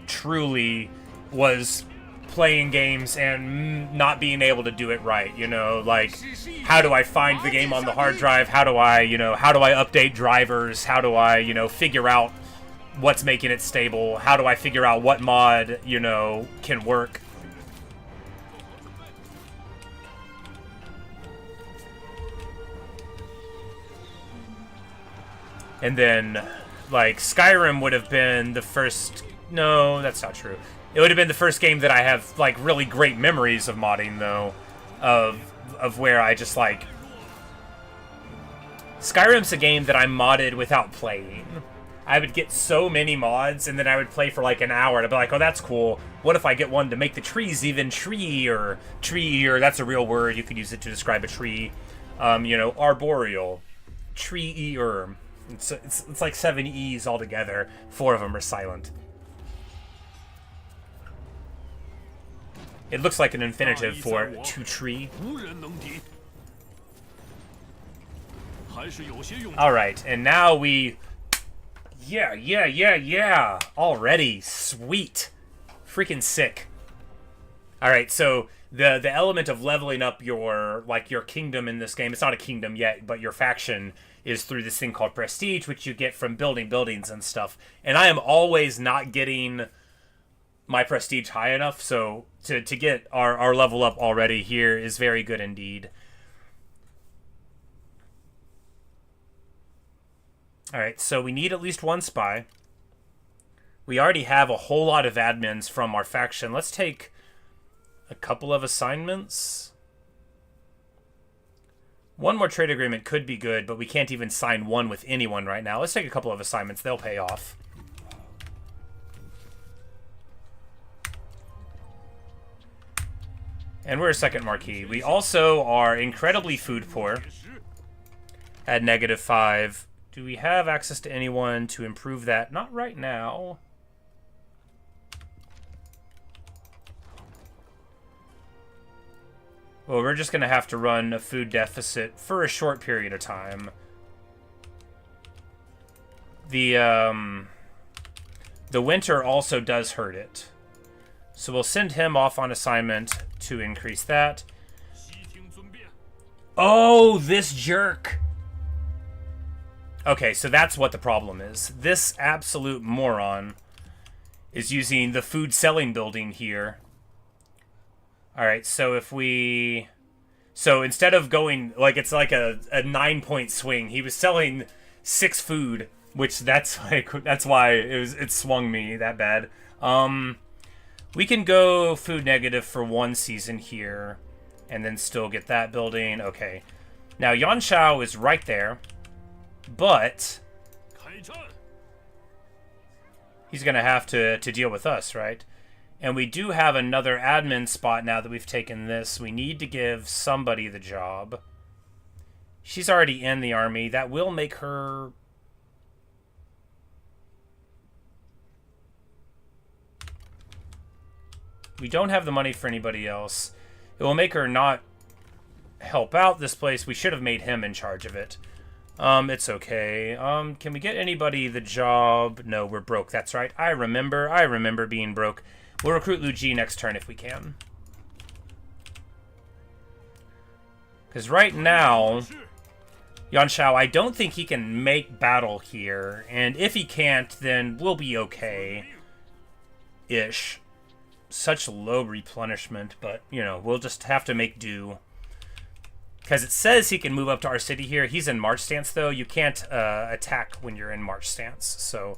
truly was playing games and not being able to do it right, you know, like, how do I find the game on the hard drive? How do I update drivers? How do I, you know, figure out what's making it stable? How do I figure out what mod, you know, can work? And then, like, Skyrim would have been the first... No, that's not true. It would have been the first game that I have, like, really great memories of modding, though. Of where I just, like... Skyrim's a game that I modded without playing. I would get so many mods, and then I would play for, like, an hour, and I'd be like, oh, that's cool. What if I get one to make the trees even tree, or that's a real word. You could use it to describe a tree. You know, arboreal. Tree-er. It's like 7 E's altogether. 4 of them are silent. It looks like an infinitive for to tree. Alright, and now we... Yeah. Already. Sweet. Freaking sick. Alright, so the element of leveling up your kingdom in this game, it's not a kingdom yet, but your faction, is through this thing called prestige, which you get from building buildings and stuff. And I am always not getting my prestige high enough, so to get our level up already here is very good indeed. Alright, so we need at least one spy. We already have a whole lot of admins from our faction. Let's take a couple of assignments. One more trade agreement could be good, but we can't even sign one with anyone right now. Let's take a couple of assignments. They'll pay off. And we're a second marquee. We also are incredibly food poor at -5. Do we have access to anyone to improve that? Not right now. Well, we're just going to have to run a food deficit for a short period of time. The winter also does hurt it. So we'll send him off on assignment to increase that. Oh, this jerk! Okay, so that's what the problem is. This absolute moron is using the food selling building here. Alright, so if we... So instead of going... Like, it's like a 9-point swing. He was selling 6 food, which that's why it swung me that bad. We can go food negative for 1 season here, and then still get that building. Okay. Now, Yanshao is right there, but he's going to have to deal with us, right? And we do have another admin spot now that we've taken this. We need to give somebody the job. She's already in the army. That will make her... We don't have the money for anybody else. It will make her not help out this place. We should have made him in charge of it. It's okay. Can we get anybody the job? No, we're broke. That's right. I remember being broke. We'll recruit Lu Ji next turn if we can. Because right now, Yanshao, I don't think he can make battle here. And if he can't, then we'll be okay-ish. Such low replenishment, but, you know, we'll just have to make do. Because it says he can move up to our city here. He's in March stance, though. You can't attack when you're in March stance. So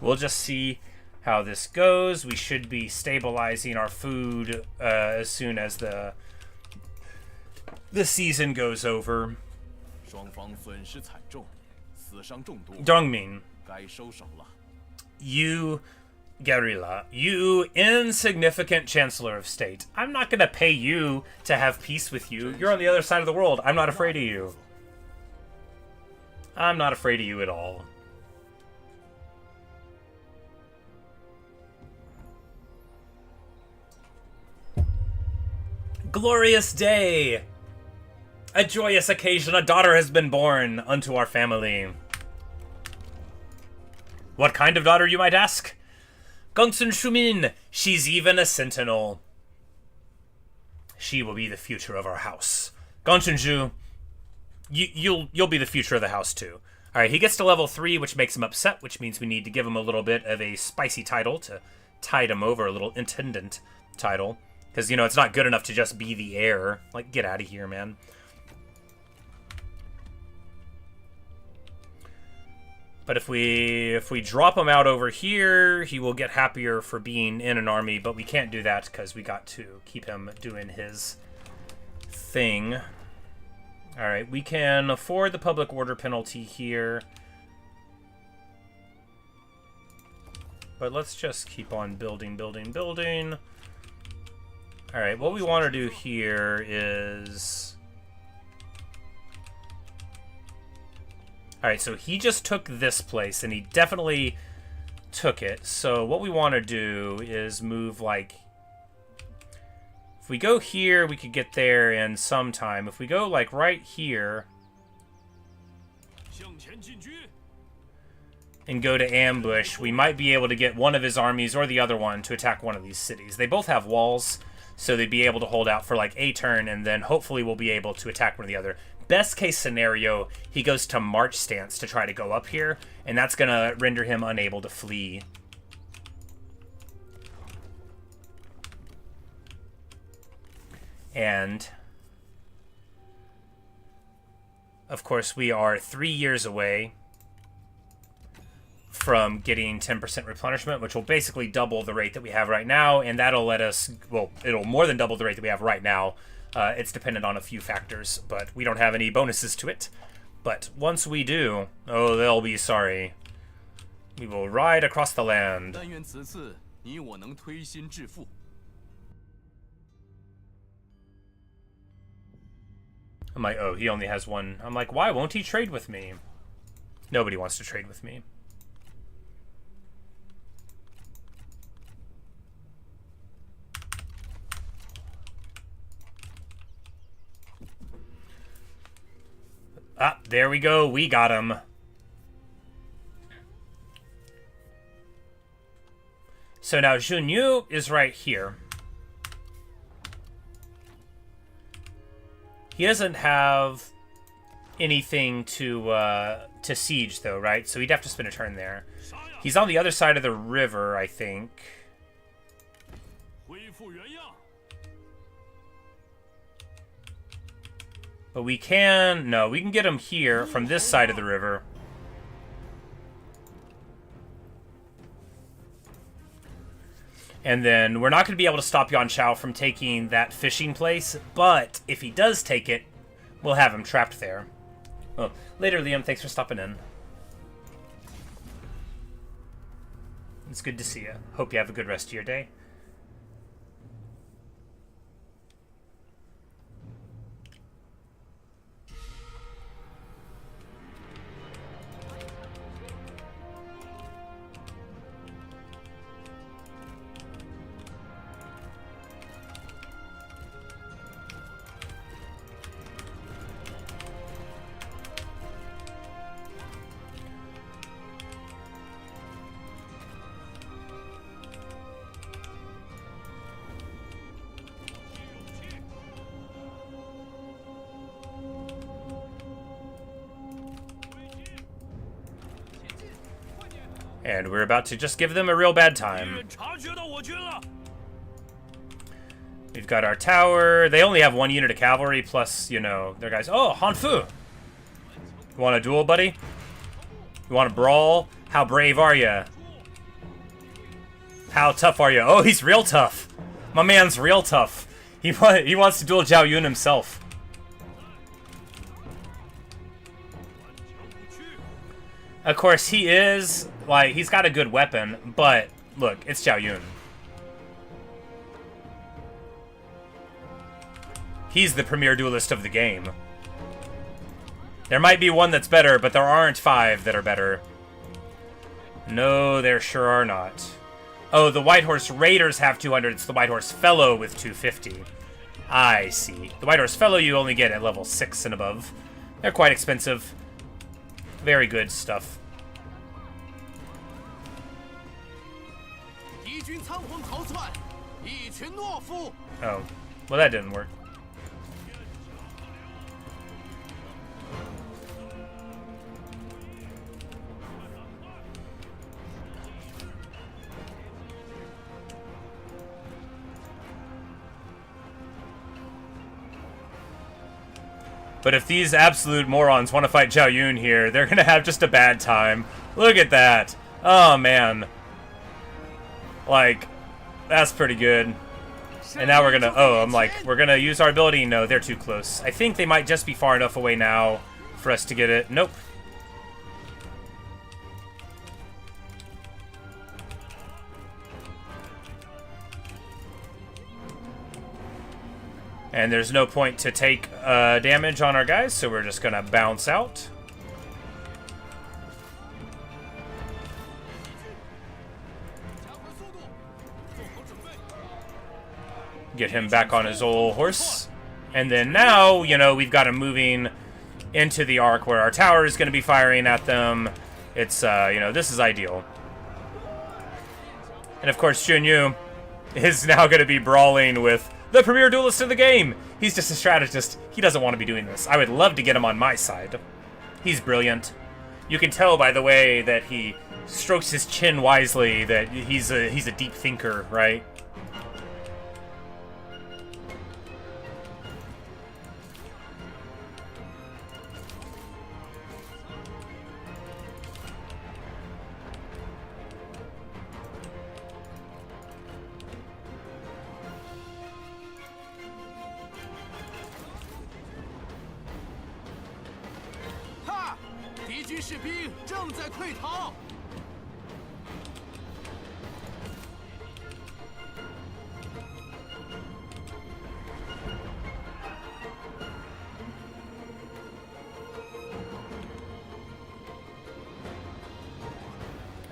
we'll just see how this goes. We should be stabilizing our food as soon as the season goes over. Dongmin, you... Guerrilla, you insignificant Chancellor of State. I'm not going to pay you to have peace with you. You're on the other side of the world. I'm not afraid of you. I'm not afraid of you at all. Glorious day! A joyous occasion. A daughter has been born unto our family. What kind of daughter, you might ask? Gongsun Shumin, she's even a sentinel. She will be the future of our house. Gongsun you'll be the future of the house too. Alright, he gets to level 3, which makes him upset, which means we need to give him a little bit of a spicy title to tide him over, a little intendant title. Because, you know, it's not good enough to just be the heir. Like, get out of here, man. But if we drop him out over here, he will get happier for being in an army, but we can't do that because we got to keep him doing his thing. Alright, we can afford the public order penalty here. But let's just keep on building. Alright, what we want to do here is... Alright, so he just took this place, and he definitely took it. So what we want to do is move, like... If we go here, we could get there in some time. If we go, like, right here... and go to ambush, we might be able to get one of his armies or the other one to attack one of these cities. They both have walls, so they'd be able to hold out for, like, a turn, and then hopefully we'll be able to attack one or the other. Best case scenario, he goes to march stance to try to go up here, and that's going to render him unable to flee. And, of course, we are 3 years away from getting 10% replenishment, which will basically double the rate that we have right now, and that'll let us, well, it'll more than double the rate that we have right now. It's dependent on a few factors, but we don't have any bonuses to it. But once we do, oh, they'll be sorry. We will ride across the land. 但愿此次你我能推心置腹。 I'm like, oh, he only has one. I'm like, why won't he trade with me? Nobody wants to trade with me. Ah, there we go. We got him. So now Junyu is right here. He doesn't have anything to siege, though, right? So he'd have to spend a turn there. He's on the other side of the river, I think. But we can... No, we can get him here from this side of the river. And then we're not going to be able to stop Yuan Shao from taking that fishing place, but if he does take it, we'll have him trapped there. Well, later, Liam. Thanks for stopping in. It's good to see you. Hope you have a good rest of your day. And we're about to just give them a real bad time. We've got our tower. They only have 1 unit of cavalry, plus, you know, their guys. Oh, Hanfu! You want a duel, buddy? You want a brawl? How brave are you? How tough are you? Oh, he's real tough. My man's real tough. He wants to duel Zhao Yun himself. Of course, he is, like, he's got a good weapon, but, look, it's Zhao Yun. He's the premier duelist of the game. There might be one that's better, but there aren't 5 that are better. No, there sure are not. Oh, the White Horse Raiders have 200. It's the White Horse Fellow with 250. I see. The White Horse Fellow you only get at level 6 and above. They're quite expensive. Very good stuff. Oh, well, that didn't work. But if these absolute morons want to fight Zhao Yun here, they're going to have just a bad time. Look at that. Oh, man. Like, that's pretty good. And now we're going to... Oh, I'm like, we're going to use our ability. No, they're too close. I think they might just be far enough away now for us to get it. Nope. And there's no point to take damage on our guys, so we're just going to bounce out. Get him back on his old horse. And then now, you know, we've got him moving into the arc where our tower is going to be firing at them. It's, you know, this is ideal. And of course, Xunyu is now going to be brawling with the premier duelist in the game. He's just a strategist. He doesn't want to be doing this. I would love to get him on my side. He's brilliant. You can tell by the way that he strokes his chin wisely that he's a deep thinker, right?哈！敌军士兵正在溃逃。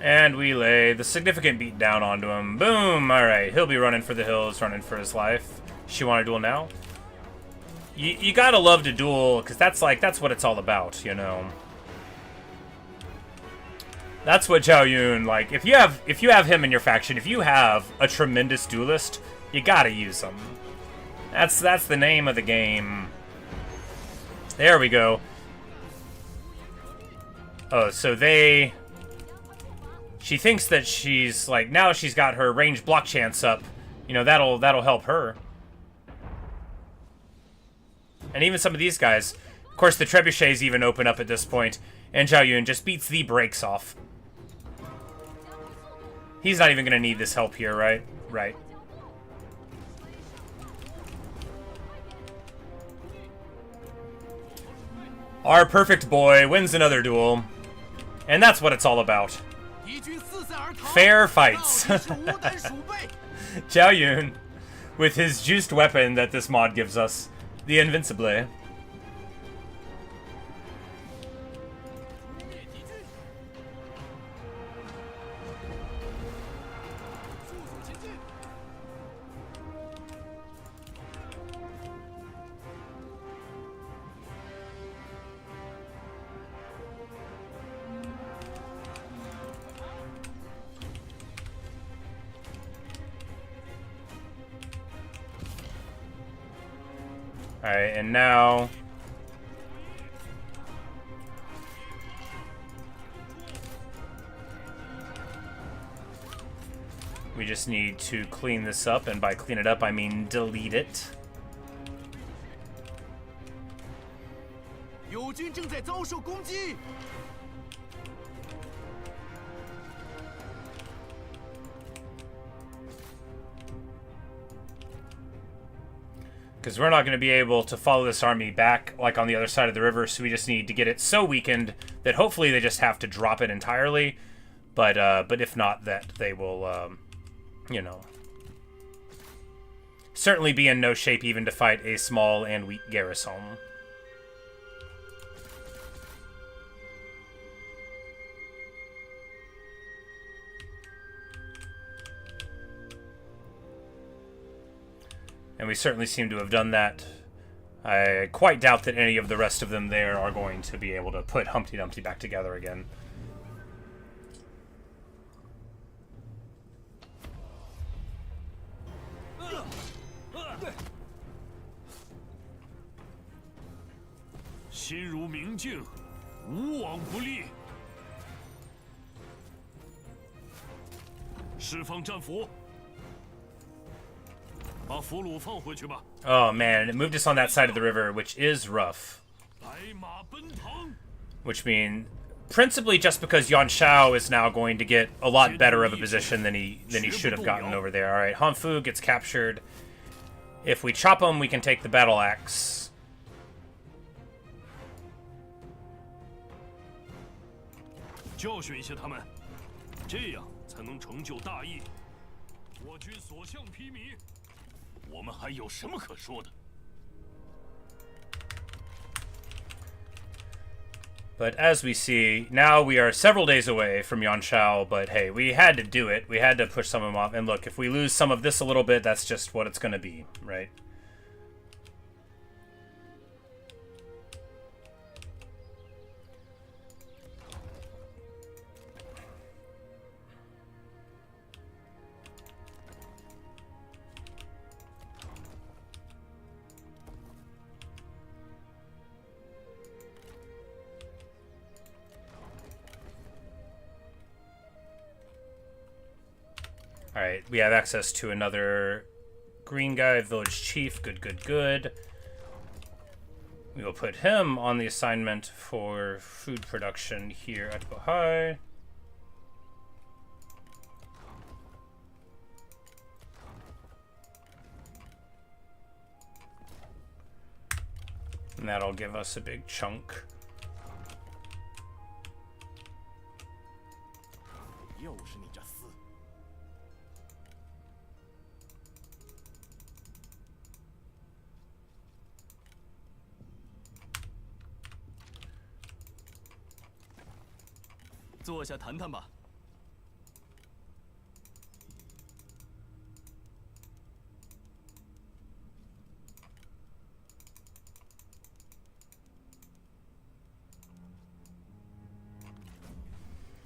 And we lay the significant beat down onto him. Boom! Alright, he'll be running for the hills, running for his life. She want to duel now? You gotta love to duel, because that's what it's all about, you know. That's what Zhao Yun, like, if you have him in your faction, if you have a tremendous duelist, you gotta use him. That's the name of the game. There we go. Oh, so she thinks that she's, like, now she's got her range block chance up. You know, that'll help her. And even some of these guys. Of course, the trebuchets even open up at this point. And Zhao Yun just beats the brakes off. He's not even going to need this help here, right? Right. Our perfect boy wins another duel. And that's what it's all about. Fair fights. Zhao Yun, with his juiced weapon that this mod gives us, the Invincible. Alright, and now... we just need to clean this up, and by clean it up, I mean delete it. 友军正在遭受攻击。 Because we're not going to be able to follow this army back, like, on the other side of the river, so we just need to get it so weakened that hopefully they just have to drop it entirely. But if not, that they will, you know, certainly be in no shape even to fight a small and weak garrison. And we certainly seem to have done that. I quite doubt that any of the rest of them there are going to be able to put Humpty Dumpty back together again. Oh man, it moved us on that side of the river, which is rough. Which means, principally just because Yuan Shao is now going to get a lot better of a position than he should have gotten over there. All right, Han Fu gets captured. If we chop him, we can take the battle axe. But as we see, now we are several days away from Yuan Shao, but hey, we had to do it. We had to push some of them off. And look, if we lose some of this a little bit, that's just what it's going to be, right? Alright, we have access to another green guy, village chief. Good, good, good. We will put him on the assignment for food production here at Bohai. And that'll give us a big chunk. 又是你这厮！坐下谈谈吧。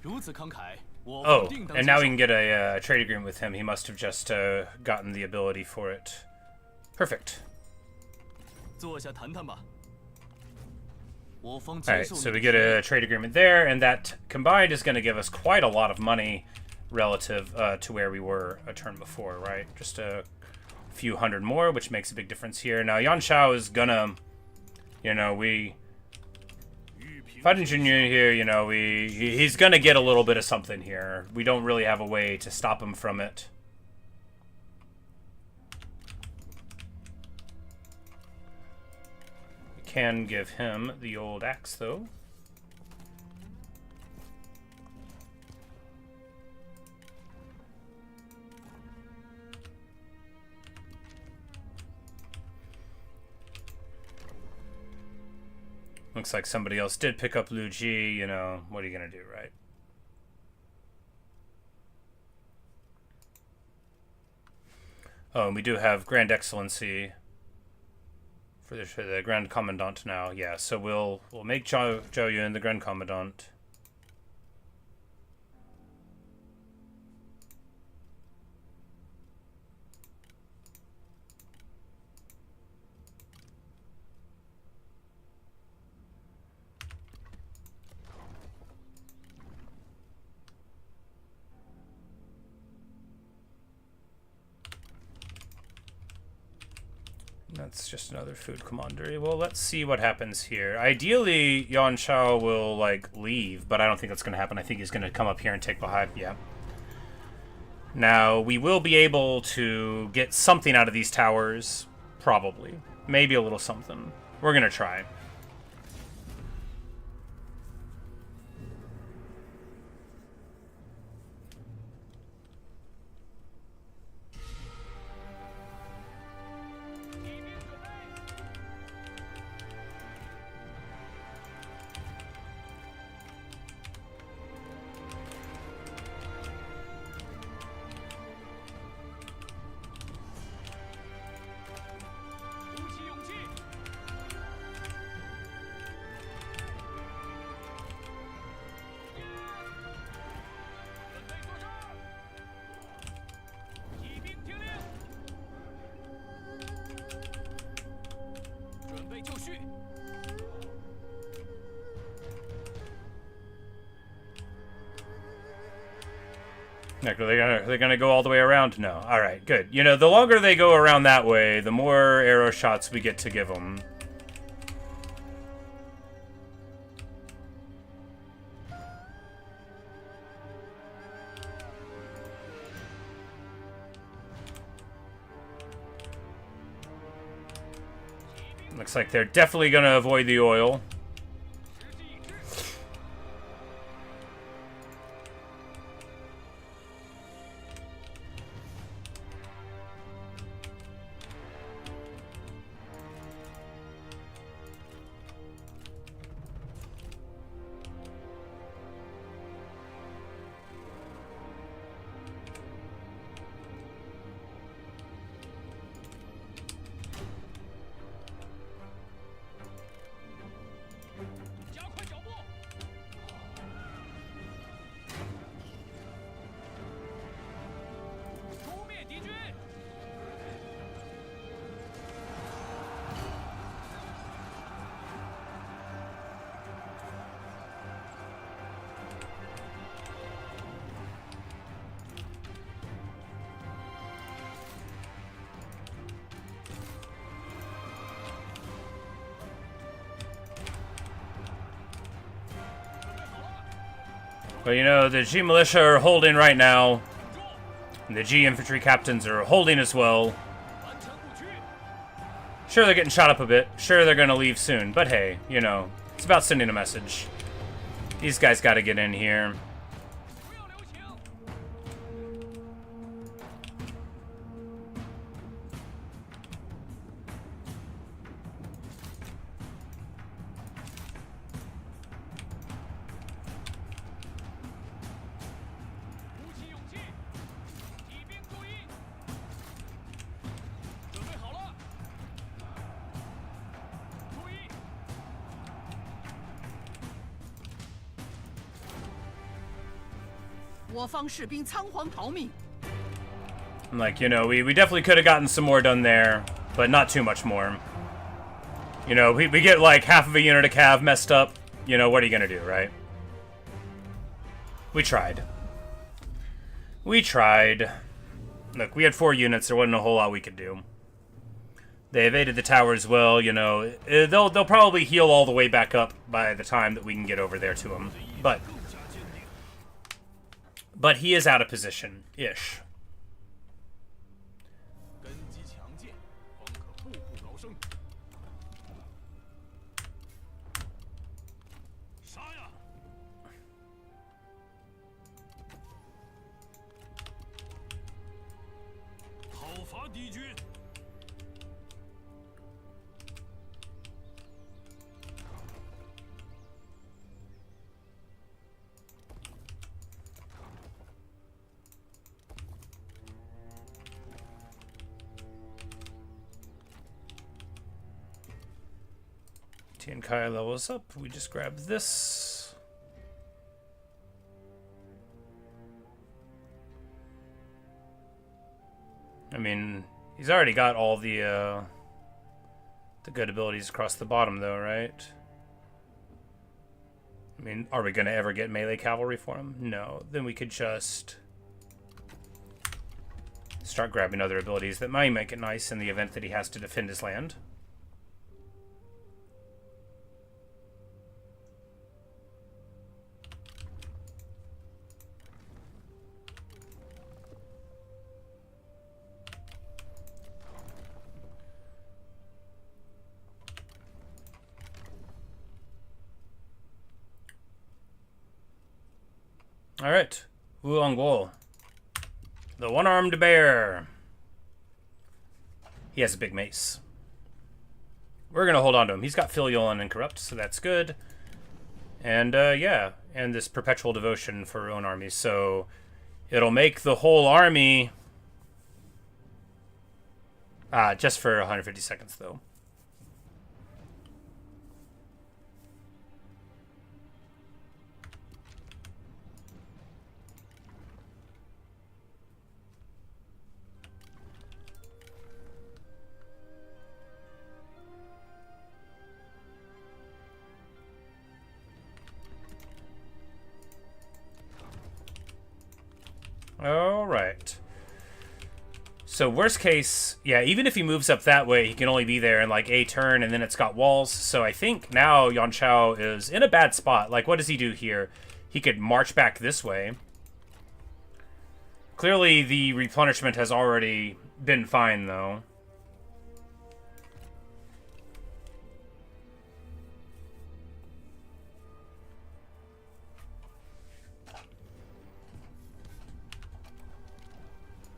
如此慷慨，我 Oh, 定当 and 接 now 受 we can get a trade agreement with him. He must have just gotten the ability for it. Perfect. 坐下谈谈吧。我方 All 接 right, 受 so 你 we 的 get 提议 a trade agreement there, and that combined is going to give us quite a lot of money relative to where we were a turn before, right? Just a few hundred more, which makes a big difference here. Now, Yan Shao is gonna, you know, Fighting Junior here, you know, he's gonna get a little bit of something here. We don't really have a way to stop him from it. We can give him the old axe, though. Looks like somebody else did pick up Lu Ji, you know, what are you gonna do, right? Oh, and we do have Grand Excellency for the Grand Commandant now. Yeah, so we'll make Zhao Yun the Grand Commandant. That's just another food commandery. Well, let's see what happens here. Ideally, Yan Shao will, like, leave, but I don't think that's going to happen. I think he's going to come up here and take Baha'i. Yeah. Now, we will be able to get something out of these towers. Probably. Maybe a little something. We're going to try. They're gonna go all the way around? No. All right, good. You know, the longer they go around that way, the more arrow shots we get to give them. Looks like they're definitely gonna avoid the oil. But you know, the G militia are holding right now. And the G infantry captains are holding as well. Sure, they're getting shot up a bit. Sure, they're gonna leave soon. But hey, you know, it's about sending a message. These guys gotta get in here. Like, you know, we definitely could have gotten some more done there, but not too much more. You know, we get like half of a unit of cav messed up. You know, what are you gonna do, right? We tried. We tried. Look, we had 4 units. There wasn't a whole lot we could do. They evaded the tower as well. You know, they'll probably heal all the way back up by the time that we can get over there to them. But he is out of position-ish. Tiankai levels up. We just grab this. I mean, he's already got all the good abilities across the bottom, though, right? I mean, are we going to ever get melee cavalry for him? No. Then we could just start grabbing other abilities that might make it nice in the event that he has to defend his land. Alright, Wuongguo. The one-armed bear. He has a big mace. We're going to hold on to him. He's got Filial and Incorrupt, so that's good. And, yeah, and this Perpetual Devotion for our own army. So it'll make the whole army... just for 150 seconds, though. Alright. So worst case, yeah, even if he moves up that way, he can only be there in like a turn, and then it's got walls. So I think now Yuan Shao is in a bad spot. Like, what does he do here? He could march back this way. Clearly the replenishment has already been fine, though.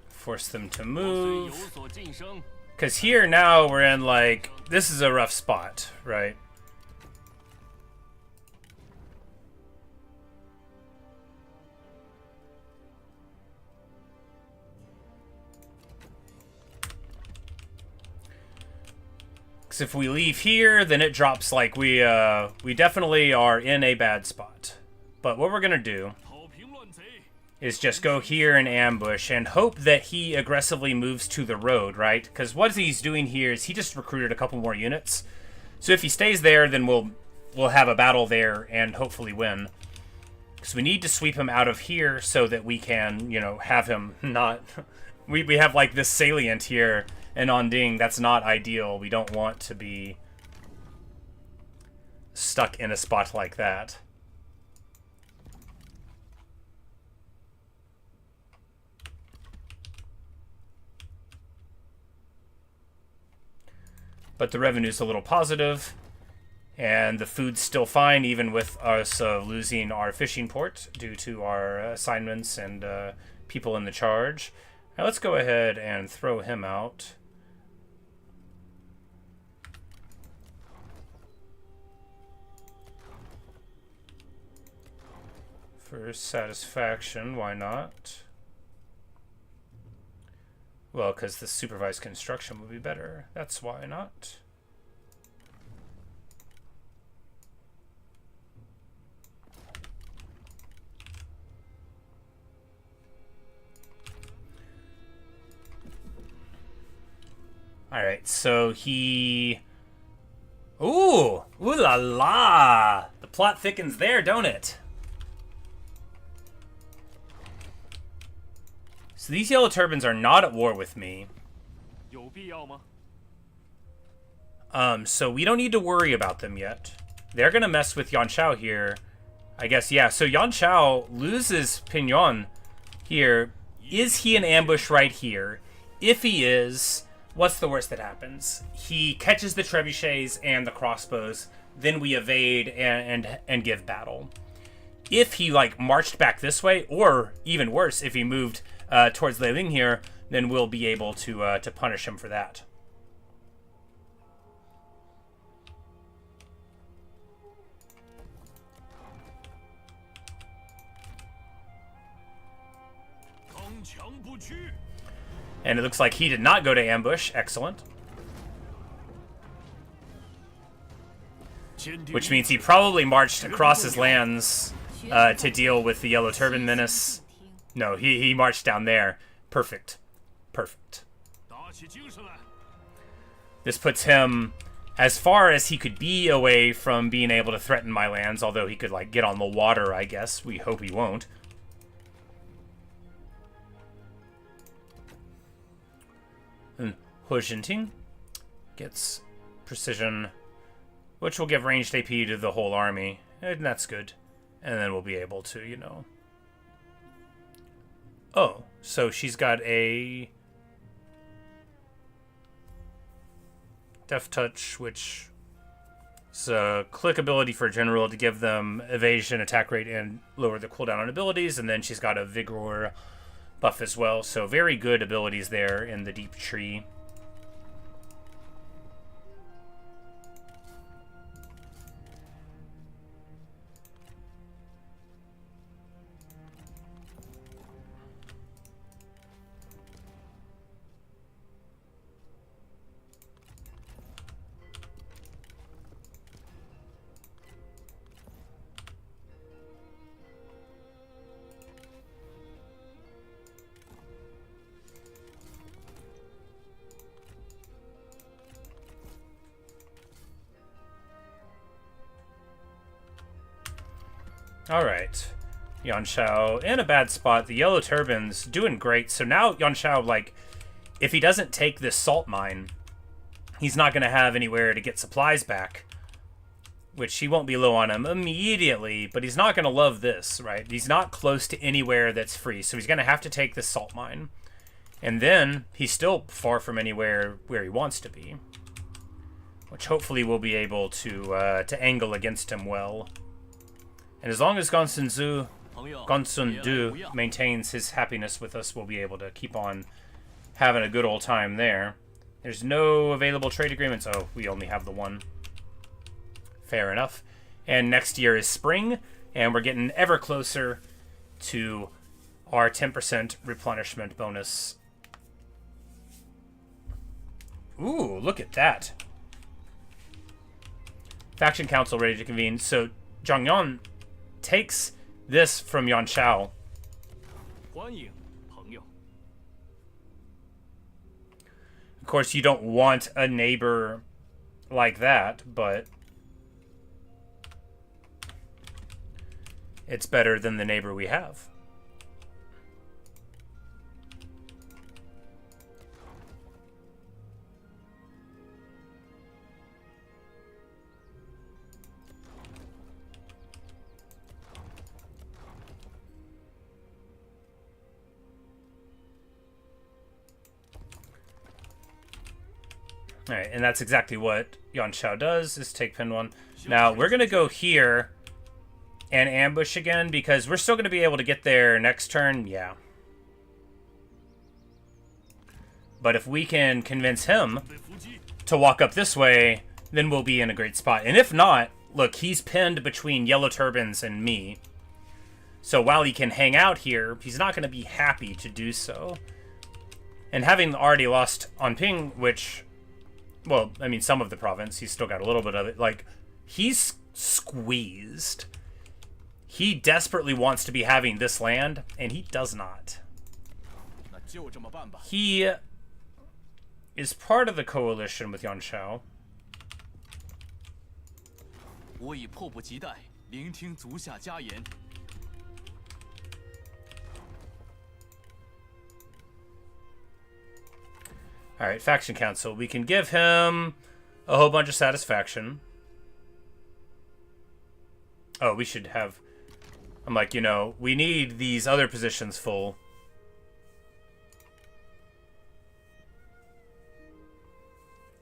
Force them to move. Because here now we're in like, this is a rough spot, right? Because if we leave here, then it drops like we definitely are in a bad spot. But what we're going to do is just go here and ambush and hope that he aggressively moves to the road, right? Because what he's doing here is he just recruited a couple more units. So if he stays there, then we'll have a battle there and hopefully win. Because we need to sweep him out of here so that we can, you know, have him not... we have like this salient here in Onding. That's not ideal. We don't want to be stuck in a spot like that. but the revenue's a little positive, and the food's still fine, even with us losing our fishing port due to our assignments and people in the charge. Now let's go ahead and throw him out. For satisfaction, why not? Well, because the supervised construction would be better. That's why not. Alright, so he... Ooh! Ooh la la! The plot thickens there, don't it? So these yellow turbans are not at war with me. 有必要吗？ So we don't need to worry about them yet. They're gonna mess with Yan Shao here. I guess, yeah. So Yan Shao loses Pignon here. Is he in ambush right here? If he is, what's the worst that happens? He catches the trebuchets and the crossbows. Then we evade and give battle. If he, like, marched back this way, or even worse, if he moved towards Leiling here, then we'll be able to punish him for that. And it looks like he did not go to ambush. Excellent. Which means he probably marched across his lands to deal with the Yellow Turban Menace. No, he marched down there. Perfect. Perfect. This puts him as far as he could be away from being able to threaten my lands, although he could, like, get on the water, I guess. We hope he won't. Hu Jinting gets precision, which will give ranged AP to the whole army, and that's good. And then we'll be able to, you know... Oh, so she's got a Deft Touch, which is a click ability for a general to give them evasion, attack rate, and lower the cooldown on abilities. And then she's got a Vigor buff as well. So very good abilities there in the Deep Tree. Alright. Yan Shao in a bad spot. The Yellow Turban's doing great. So now Yan Shao, like, if he doesn't take this salt mine, he's not going to have anywhere to get supplies back. Which he won't be low on him immediately, but he's not going to love this, right? He's not close to anywhere that's free, so he's going to have to take this salt mine. And then he's still far from anywhere where he wants to be. Which hopefully we'll be able to angle against him well. And as long as Gongsun Du maintains his happiness with us, we'll be able to keep on having a good old time there. There's no available trade agreements. Oh, we only have the one. Fair enough. And next year is spring, and we're getting ever closer to our 10% replenishment bonus. Ooh, look at that. Faction Council ready to convene. So, Zhangyan takes this from Yan Shao. Of course, you don't want a neighbor like that, but it's better than the neighbor we have. Alright, and that's exactly what Yuan Shao does, is take pin 1. Now, we're going to go here and ambush again, because we're still going to be able to get there next turn, yeah. But if we can convince him to walk up this way, then we'll be in a great spot. And if not, look, he's pinned between Yellow Turbans and me. So while he can hang out here, he's not going to be happy to do so. And having already lost on ping, which, well, I mean, some of the province, he's still got a little bit of it. Like, he's squeezed. He desperately wants to be having this land, and he does not. He is part of the coalition with Yuan Shao. 我已迫不及待聆听足下家言。 Alright, Faction Council. We can give him a whole bunch of satisfaction. Oh, we should have... I'm like, you know, we need these other positions full.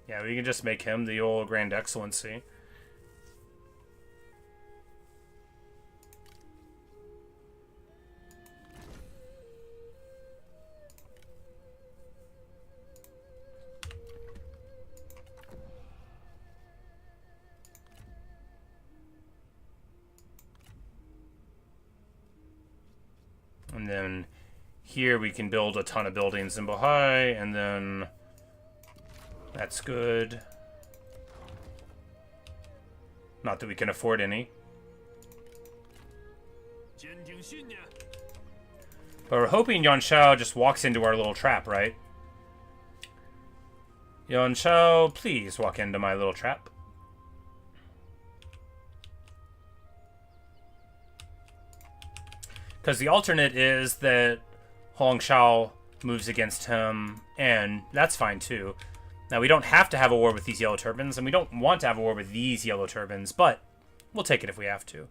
Yeah, we can just make him the old Grand Excellency. And then here we can build a ton of buildings in Bohai, and then that's good. Not that we can afford any. But we're hoping Yuan Shao just walks into our little trap, right? Yuan Shao, please walk into my little trap. Because the alternate is that Hong Shao moves against him, and that's fine too. Now, we don't have to have a war with these Yellow Turbans, and we don't want to have a war with these Yellow Turbans, but we'll take it if we have to.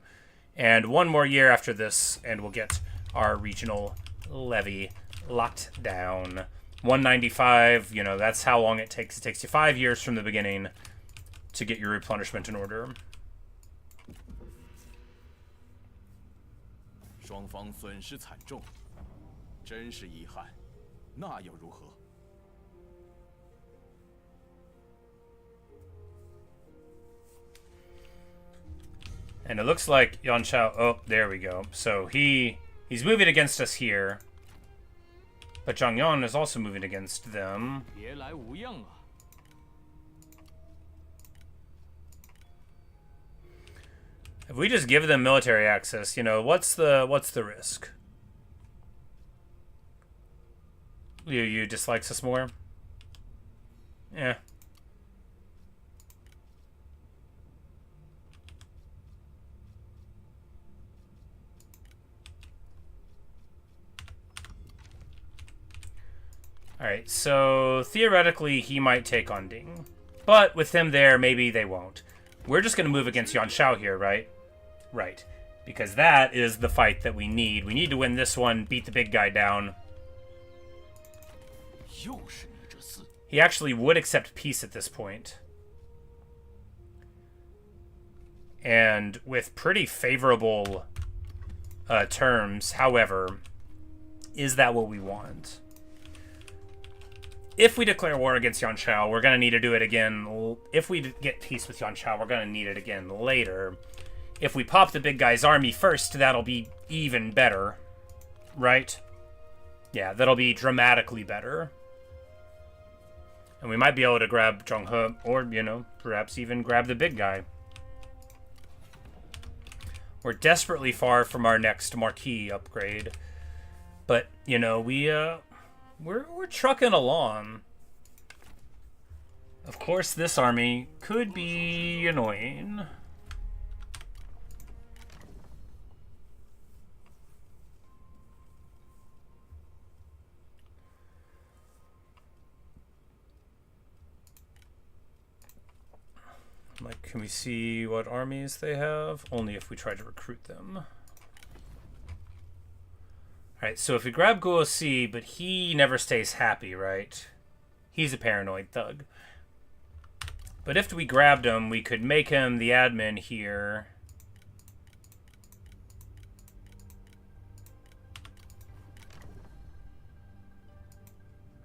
And one more year after this, and we'll get our regional levy locked down. 195, you know, that's how long it takes. It takes you 5 years from the beginning to get your replenishment in order. 双方损失惨重，真是遗憾。那又如何？ And it looks like Yuan Shao... Oh, there we go. So he's moving against us here. But Zhang Yuan is also moving against them. 别来无恙啊！ If we just give them military access, you know, what's the risk? You dislikes us more? Yeah. Alright, so theoretically he might take on Ding. But with him there, maybe they won't. We're just going to move against Yuan Shao here, right? Right. Because that is the fight that we need. We need to win this one, beat the big guy down. 又是你这厮！ He actually would accept peace at this point. And with pretty favorable terms, however, is that what we want? If we declare war against Yuan Shao, we're going to need to do it again. If we get peace with Yuan Shao, we're going to need it again later. If we pop the big guy's army first, that'll be even better. Right? Yeah, that'll be dramatically better. And we might be able to grab Zhonghe, or, you know, perhaps even grab the big guy. We're desperately far from our next marquee upgrade. But, you know, we're trucking along. Of course, this army could be annoying. Like, can we see what armies they have? Only if we try to recruit them. Alright, so if we grab Guosi, but he never stays happy, right? He's a paranoid thug. But if we grabbed him, we could make him the admin here.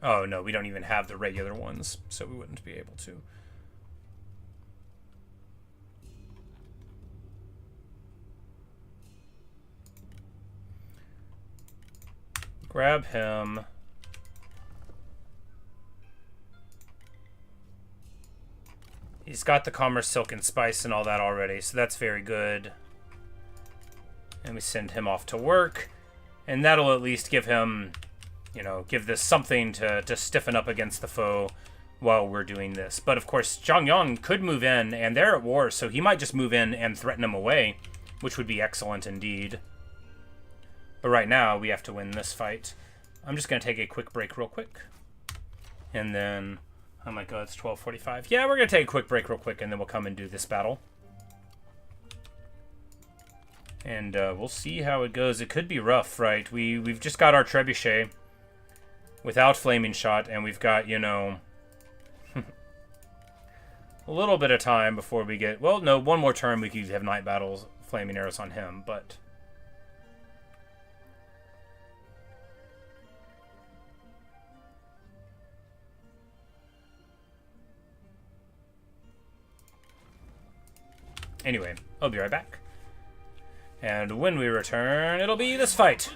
Oh, no, we don't even have the regular ones, so we wouldn't be able to. Grab him. He's got the Commerce, Silk, and Spice and all that already, so that's very good. And we send him off to work, and that'll at least give him, you know, give this something to stiffen up against the foe while we're doing this. But of course, Zhang Yang could move in, and they're at war, so he might just move in and threaten him away, which would be excellent indeed. But right now, we have to win this fight. I'm just going to take a quick break real quick. And then, oh my god, it's 12:45. Yeah, we're going to take a quick break real quick, and then we'll come and do this battle. And we'll see how it goes. It could be rough, right? We've just got our Trebuchet without Flaming Shot, and we've got, you know, a little bit of time before we get... Well, no, one more turn we could have Night Battles, Flaming Arrows on him, but... Anyway, I'll be right back. And when we return, it'll be this fight.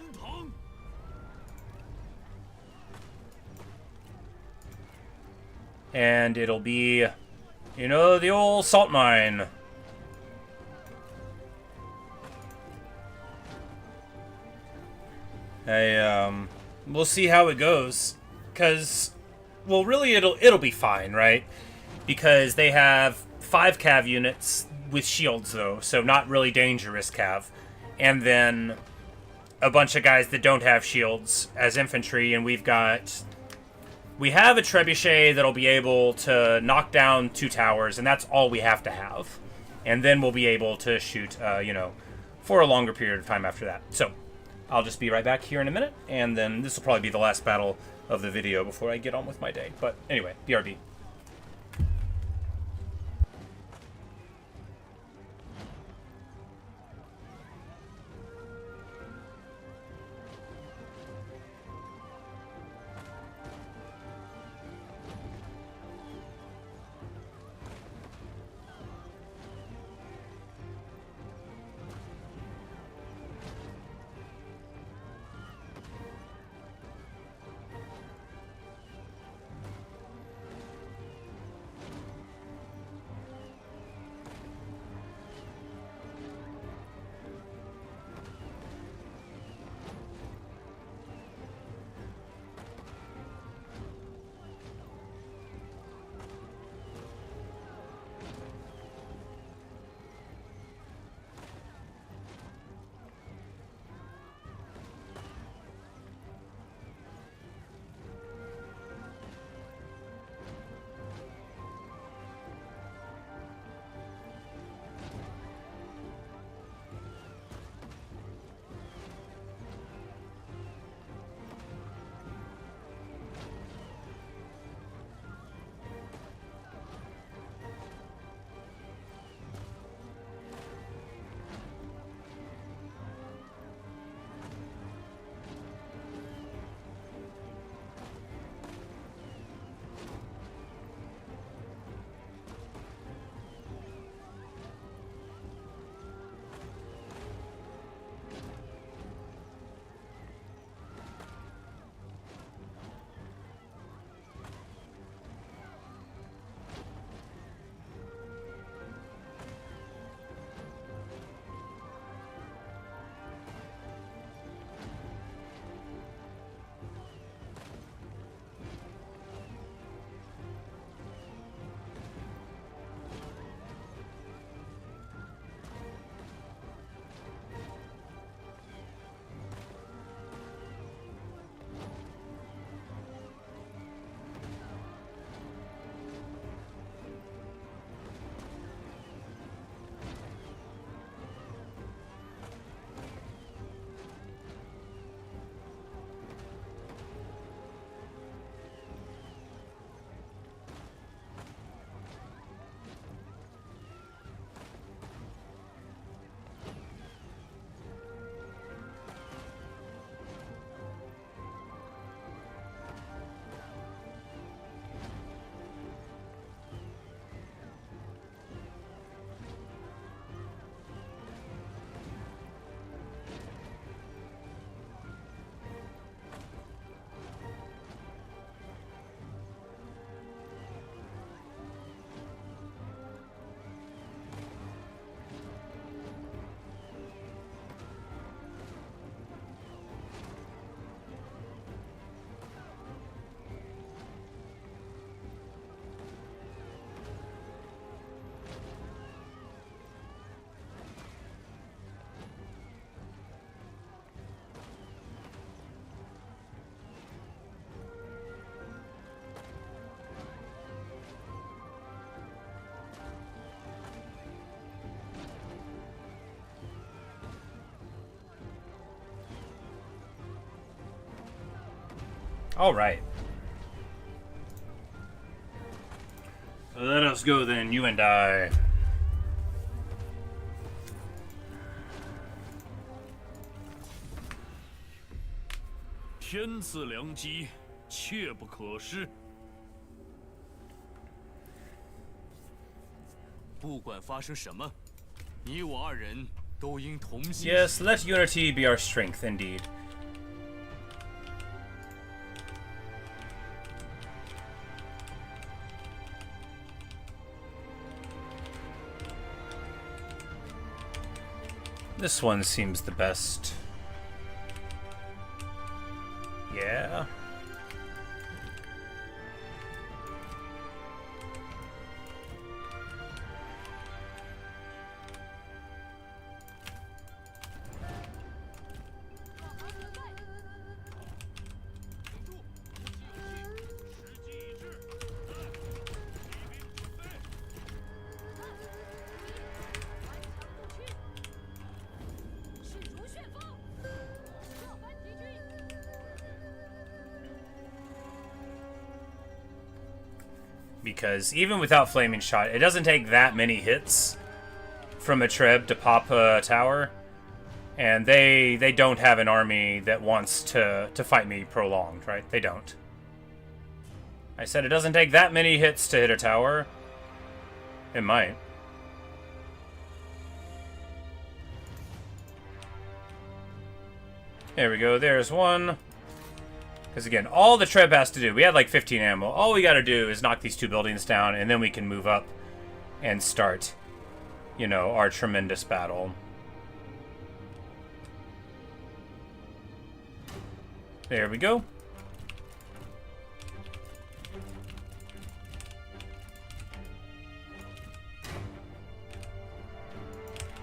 And it'll be, you know, the old salt mine. We'll see how it goes. Because, well, really it'll be fine, right? Because they have 5 cav units with shields, though, so not really dangerous cav. And then a bunch of guys that don't have shields as infantry, and we have a trebuchet that'll be able to knock down 2 towers, and that's all we have to have. And then we'll be able to shoot, you know, for a longer period of time after that. So, I'll just be right back here in a minute, and then this will probably be the last battle of the video before I get on with my day. But anyway, BRB. All right. Let us go then, you and I. 天赐良机，切不可失。不管发生什么，你我二人都应同心。 Yes, let unity be our strength, indeed. This one seems the best. Yeah. Because even without Flaming Shot, it doesn't take that many hits from a Treb to pop a tower. And they don't have an army that wants to fight me prolonged, right? They don't. I said it doesn't take that many hits to hit a tower. It might. There we go, there's one. Because again, all the Treb has to do, we had like 15 ammo. All we gotta do is knock these two buildings down, and then we can move up and start, you know, our tremendous battle. There we go.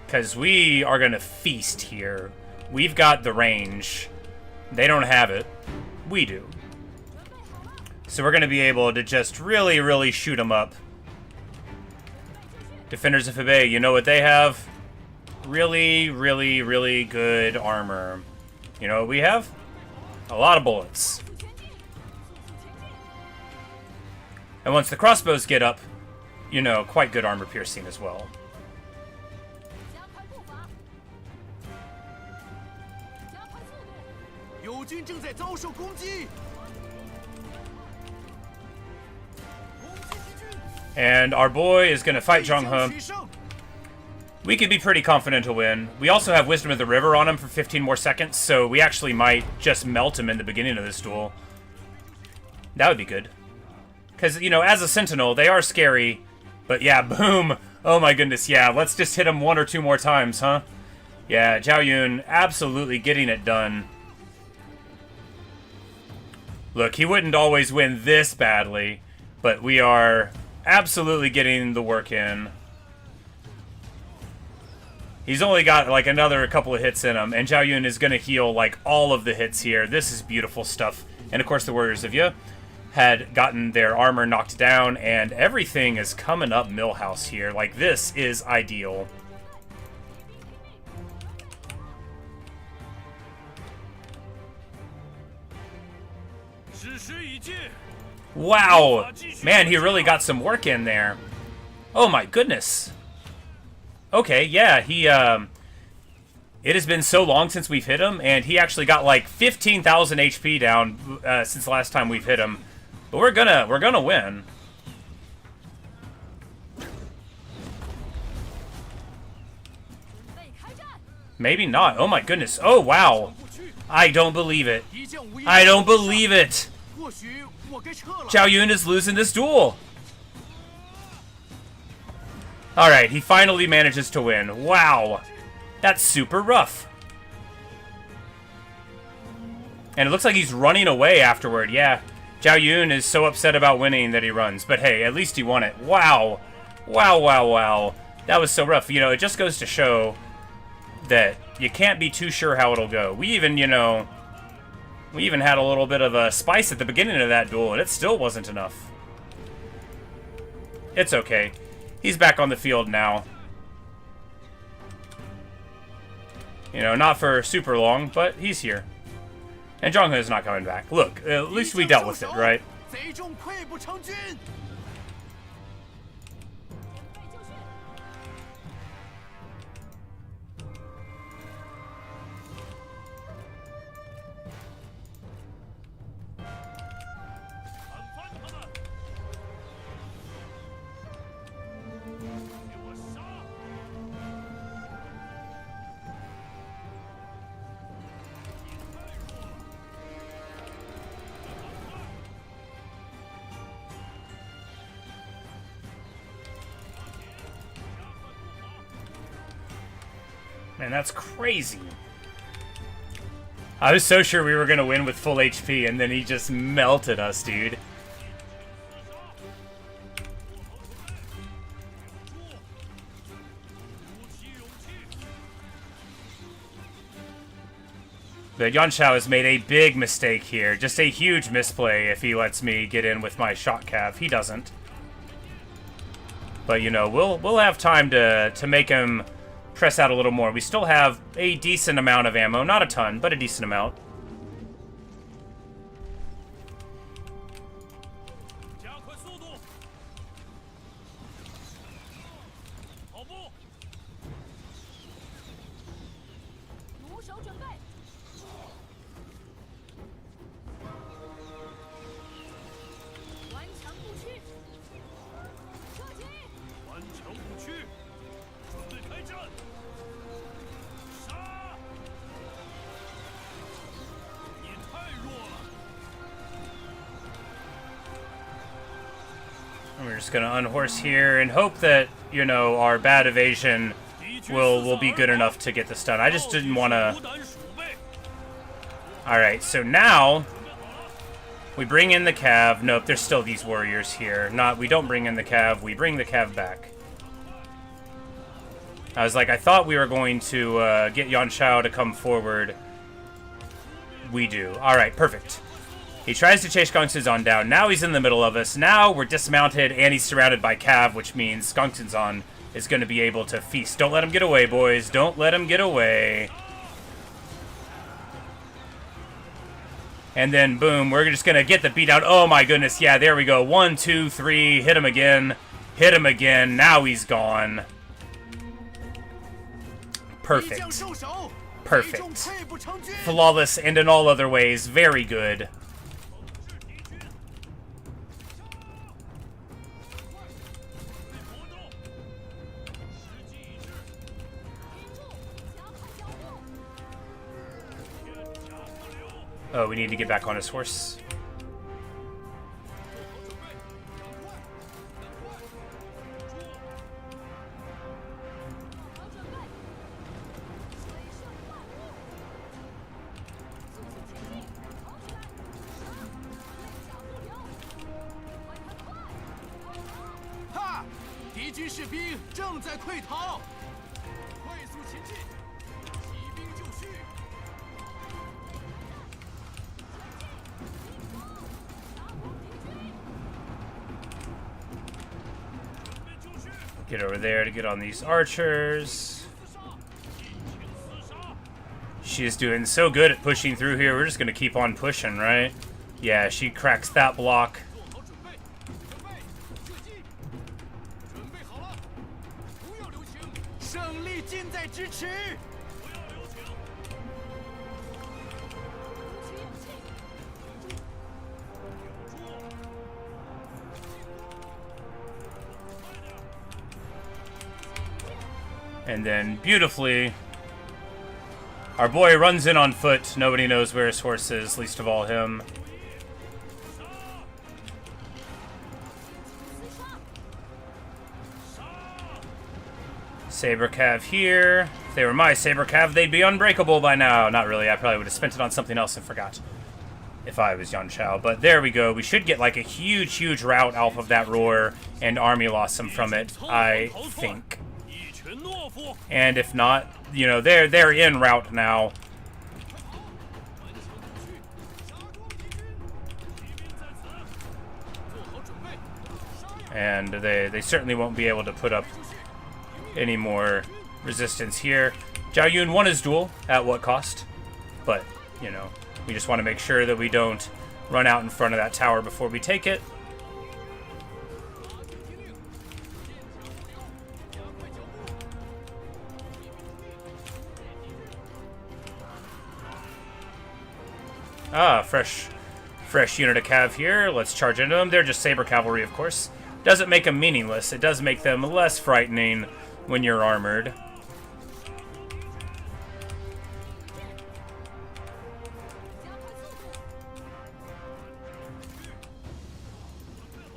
Because we are gonna feast here. We've got the range. They don't have it. We do. So we're going to be able to just really, really shoot them up. Defenders of Hebei, you know what they have? Really, really, really good armor. You know what we have? A lot of bullets. And once the crossbows get up, you know, quite good armor piercing as well. And our boy is going to fight Zheng He. We could be pretty confident to win. We also have Wisdom of the River on him for 15 more seconds, so we actually might just melt him in the beginning of this duel. That would be good. Because, you know, as a Sentinel, they are scary. But yeah, boom. Oh my goodness, yeah. Let's just hit him one or two more times, huh? Yeah, Zhao Yun absolutely getting it done. Look, he wouldn't always win this badly, but we are absolutely getting the work in. He's only got like another couple of hits in him, and Zhao Yun is going to heal like all of the hits here. This is beautiful stuff. And of course the Warriors of Yi had gotten their armor knocked down, and everything is coming up Millhouse here. Like, this is ideal. Wow! Man, he really got some work in there. Oh my goodness. Okay, yeah, he, it has been so long since we've hit him, and he actually got like 15,000 HP down since the last time we've hit him. But we're gonna win. Maybe not. Oh my goodness. Oh wow. I don't believe it. I don't believe it. Zhao Yun is losing this duel. Alright, he finally manages to win. Wow. That's super rough. And it looks like he's running away afterward. Yeah. Zhao Yun is so upset about winning that he runs. But hey, at least he won it. Wow. Wow, wow, wow. That was so rough. You know, it just goes to show that you can't be too sure how it'll go. We even, you know, we even had a little bit of a spice at the beginning of that duel, and it still wasn't enough. It's okay. He's back on the field now. You know, not for super long, but he's here. And Zhonghe is not coming back. Look, at least we dealt with it, right? 贼众溃不成军。砍翻他们！给我杀！ Man, that's crazy. I was so sure we were gonna win with full HP, and then he just melted us, dude. But Yanshao has made a big mistake here. Just a huge misplay if he lets me get in with my shot cav. He doesn't. But, you know, we'll have time to make him press out a little more. We still have a decent amount of ammo. Not a ton, but a decent amount. 加快速度！跑步！弩手准备，顽强不屈，射击，顽强不屈，准备开战！杀！你太弱了。 We're just gonna unhorse here and hope that, you know, our bad evasion will be good enough to get the stun. I just didn't want to... 虎胆鼠辈， Alright, so now we bring in the cav. Nope, there's still these warriors here. We don't bring in the cav, we bring the cav back. I was like, I thought we were going to get Yanshao to come forward. We do. Alright, perfect. He tries to chase Gongsun on down. Now he's in the middle of us. Now we're dismounted and he's surrounded by cav, which means Gongsun on is going to be able to feast. Don't let him get away, boys. Don't let him get away. And then, boom, we're just going to get the beat out. Oh, my goodness. Yeah, there we go. 1, 2, 3. Hit him again. Hit him again. Now he's gone. 敌将 Perfect. 受手， Perfect. 贼众溃不成军。 Flawless and in all other ways. Very good. 活动，时机已至，停住，加快脚步，天下不留。 Oh, we need to get back on his horse. 做好准备，水盛万物，速速前进，跑起来，杀，泪甲不留，快快快！哈！敌军士兵正在溃逃，快速前进，骑兵就绪。 Get over there to get on these archers. She is doing so good at pushing through here. We're just going to keep on pushing, right? Yeah, she cracks that block. 做好准备，准备，射击，准备好了，不要留情，胜利近在咫尺。不要留情，鼓起勇气，快点！ And then, beautifully, our boy runs in on foot. Nobody knows where his horse is, least of all him. 杀！ Saber Cav here. If they were my Saber Cav, they'd be unbreakable by now. Not really. I probably would have spent it on something else and forgot. If I was Yanshao. But there we go. We should get like a huge, huge rout off of that roar and army loss him from it, I think. 一群懦夫， And if not, you know, they're in route now. 顽强不屈，杀光敌军，骑兵在此。 做好准备，杀呀！ And they certainly won't be able to put up any more resistance here. Zhao Yun won his duel. At what cost? But, you know, We just want to make sure that we don't run out in front of that tower before we take it. Ah, fresh unit of cav here. Let's charge into them. They're just saber cavalry, of course. Doesn't make them meaningless. It does make them less frightening when you're armored.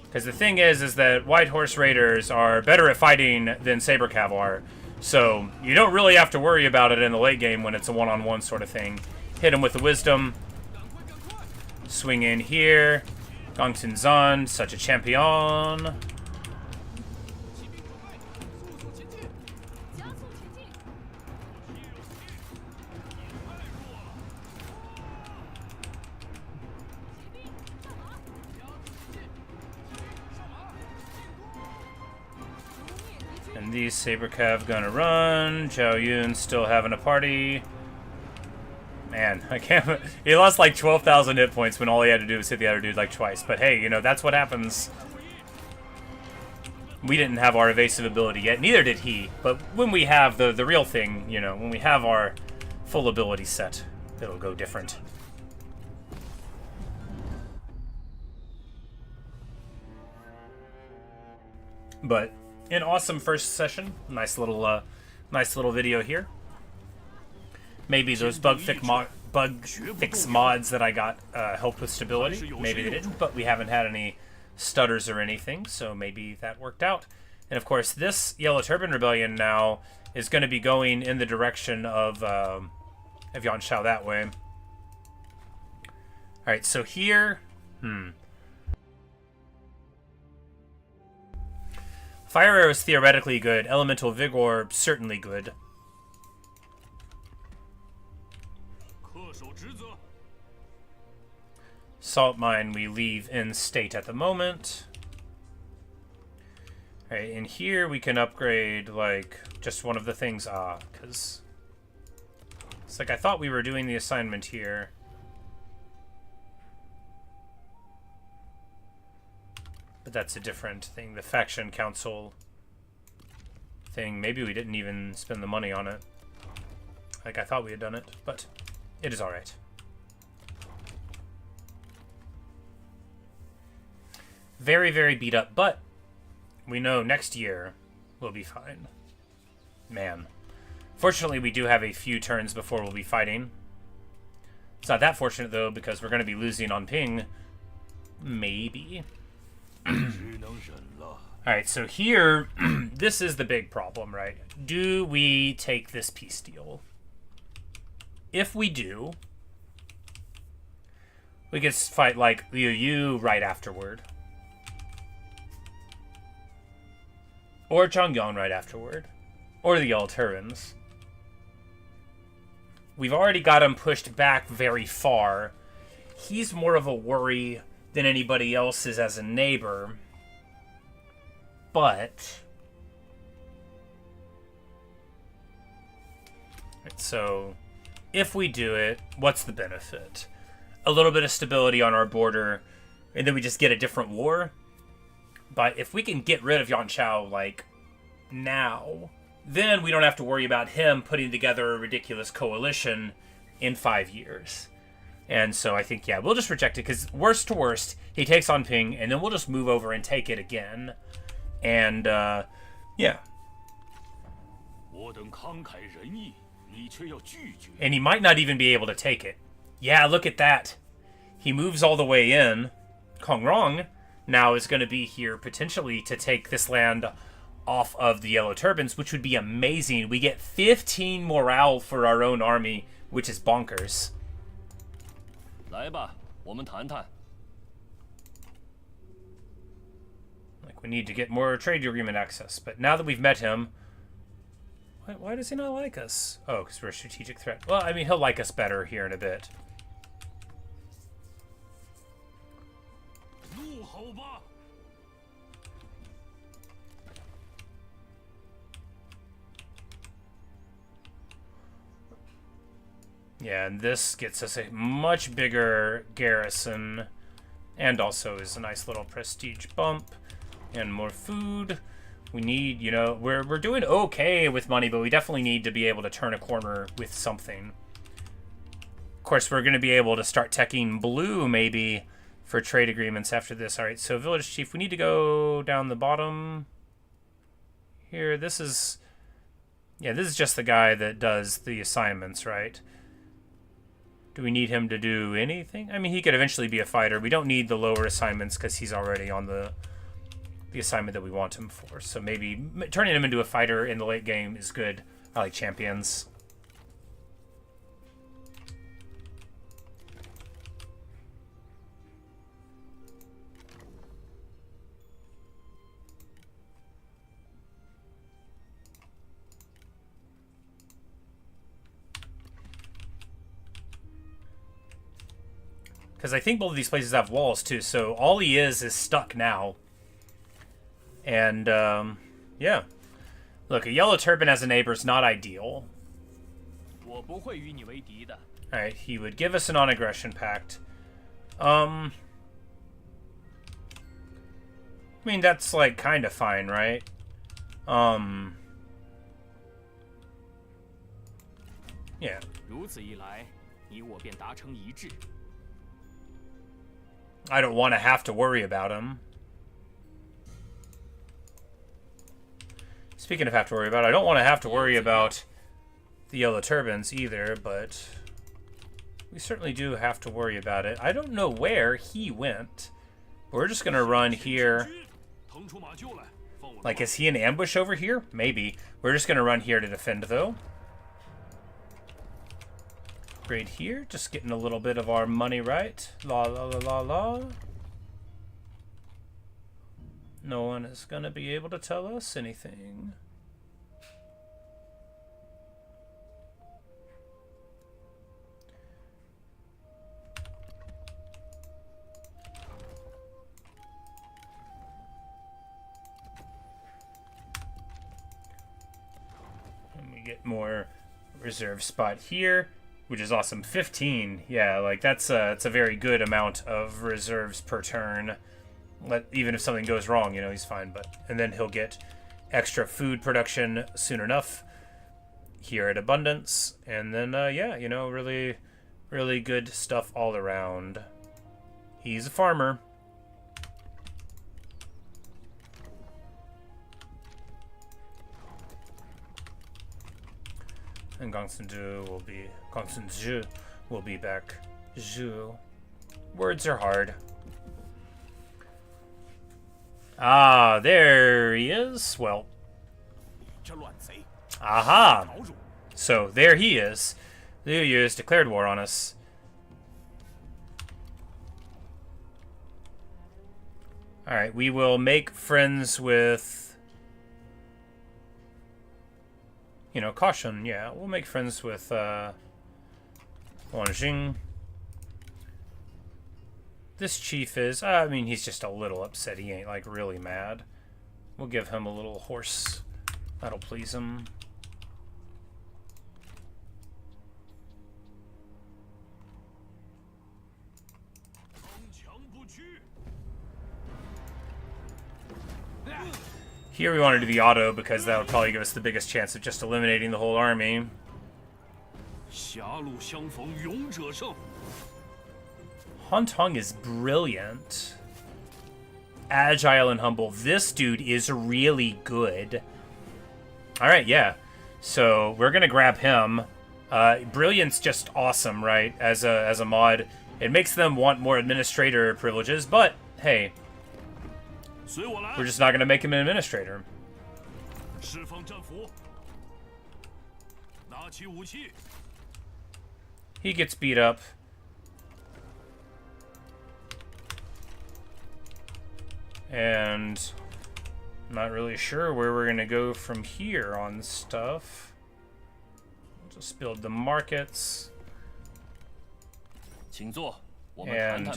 Because the thing is that White Horse Raiders are better at fighting than Saber Cav are. So you don't really have to worry about it in the late game when it's a one-on-one sort of thing. Hit him with the Wisdom. Swing in here. Gongsun Zan, such a champion. And these Saber Cav gonna run. Zhao Yun still having a party. Man, I can't. He lost like 12,000 hit points when all he had to do was hit the other dude like twice. But hey, you know, that's what happens. We didn't have our evasive ability yet. Neither did he. But when we have the real thing, you know, when we have our full ability set, it'll go different. But an awesome first session. Nice little video here. Maybe those bug fix mods that I got helped with stability. Maybe they didn't, but we haven't had any stutters or anything, so maybe that worked out. And of course, this Yellow Turban Rebellion now is going to be going in the direction of Yanshao that way. All right, so here, Fire Arrow is theoretically good. Elemental Vigor certainly good. Salt Mine we leave in state at the moment. Alright, in here we can upgrade, like, just one of the things. Because it's like I thought we were doing the assignment here. But that's a different thing. The Faction Council thing. Maybe we didn't even spend the money on it. Like I thought we had done it, but it is alright. Very, very beat up, but we know next year we'll be fine. Man. Fortunately, we do have a few turns before we'll be fighting. It's not that fortunate, though, because we're going to be losing on ping. Maybe. Alright, so here, this is the big problem, right? Do we take this peace deal? If we do, we can fight, like, Liu Yu right afterward. Or Chongyong right afterward. Or the Yellow Turbans. We've already got him pushed back very far. He's more of a worry than anybody else is as a neighbor. But so if we do it, what's the benefit? A little bit of stability on our border, and then we just get a different war. But if we can get rid of Yanshao, like, now, then we don't have to worry about him putting together a ridiculous coalition in 5 years. And so I think, yeah, we'll just reject it, because worst to worst, he takes on ping, and then we'll just move over and take it again. And, yeah. And he might not even be able to take it. Yeah, look at that. He moves all the way in. Kong Rong now is going to be here potentially to take this land off of the Yellow Turbans, which would be amazing. We get 15 morale for our own army, which is bonkers. 来吧，我们谈谈。 Like, we need to get more trade agreement access. But now that we've met him, why does he not like us? Oh, because we're a strategic threat. Well, I mean, he'll like us better here in a bit. 怒吼吧！ Yeah, Yeah, and this gets us a much bigger garrison, and also is a nice little prestige bump, and more food. We need, you know, we're doing okay with money, but we definitely need to be able to turn a corner with something. Of course, we're going to be able to start teching blue, maybe, for trade agreements after this. All right, so village chief, we need to go down the bottom here. This is, yeah, this is just the guy that does the assignments, right? Do we need him to do anything? I mean, he could eventually be a fighter. We don't need the lower assignments because he's already on the assignment that we want him for. So maybe turning him into a fighter in the late game is good. I like champions. Because I think both of these places have walls, too. So all he is stuck now. And, yeah. Look, a yellow turban as a neighbor is not ideal. 我不会与你为敌的。 Alright, he would give us a non-aggression pact. I mean, that's, like, kind of fine, right? Yeah. 如此一来，你我便达成一致。 I don't want to have to worry about him. Speaking of have to worry about, I don't want to have to worry about the yellow turbans either, but we certainly do have to worry about it. I don't know where he went. We're just going to run here. Like, is he in ambush over here? Maybe. We're just going to run here to defend, though. Right here, just getting a little bit of our money right. La la la la la. No one is gonna be able to tell us anything. Let me get more reserve spot here. Which is awesome. 15. Yeah, like it's a very good amount of reserves per turn. Even if something goes wrong, you know, he's fine. And then he'll get extra food production soon enough here at Abundance. And then, yeah, you know, really, really good stuff all around. He's a farmer. And Gongsun will be back. Zhu. Words are hard. Ah, there he is. Well. Aha. So, there he is. Liu Yu has declared war on us. Alright, we will make friends with... You know, caution, yeah. We'll make friends with, Wanjing. This chief is, I mean, he's just a little upset. He ain't, like, really mad. We'll give him a little horse. That'll please him. Here we want to do the auto because that would probably give us the biggest chance of just eliminating the whole army. Hong is brilliant. Agile and humble. This dude is really good. Alright, yeah. So we're going to grab him. Brilliant's just awesome, right? As a mod. It makes them want more administrator privileges, but hey... We're just not going to make him an administrator. He gets beat up. And I'm not really sure where we're going to go from here on stuff. We'll just build the markets. And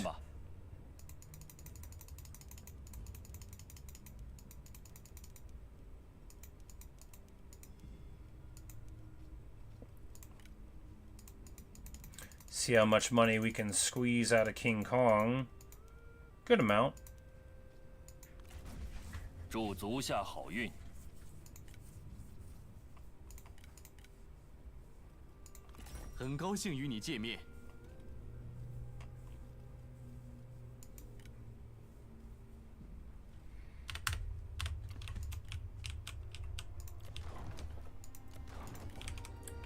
See how much money we can squeeze out of King Kong. Good amount. 祝足下好运。很高兴与你见面。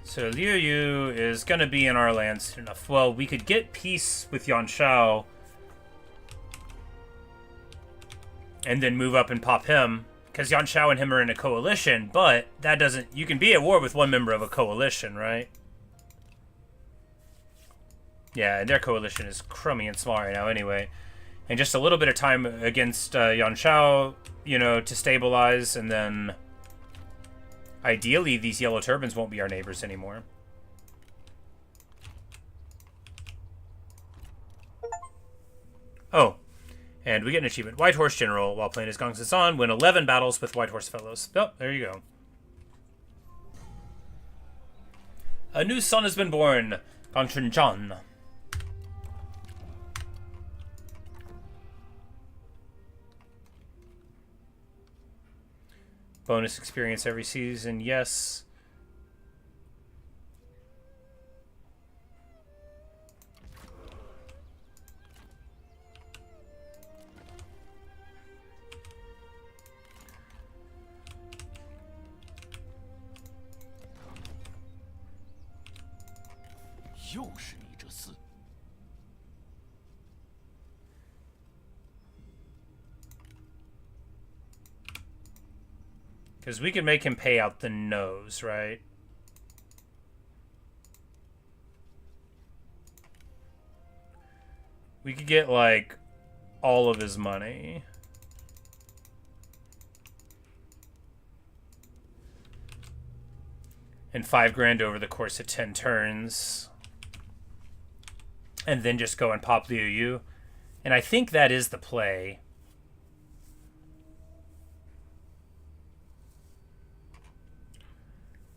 So Liu Yu is going to be in our land soon enough. Well, we could get peace with Yuan Shao and then move up and pop him, because Yuan Shao and him are in a coalition, but that doesn't... You can be at war with one member of a coalition, right? Yeah, and their coalition is crummy and small right now anyway. And just a little bit of time against Yuan Shao, you know, to stabilize, and then... Ideally, these yellow turbans won't be our neighbors anymore. Oh, and we get an achievement. White Horse General, while playing as Gongsun, win 11 battles with White Horse Fellows. Oh, there you go. A new son has been born, Gongsun Zhan. Bonus experience every season, yes. Because we can make him pay out the nose, right? We could get, like, all of his money. And 5 grand over the course of 10 turns. And then just go and pop Liu Yu. And I think that is the play.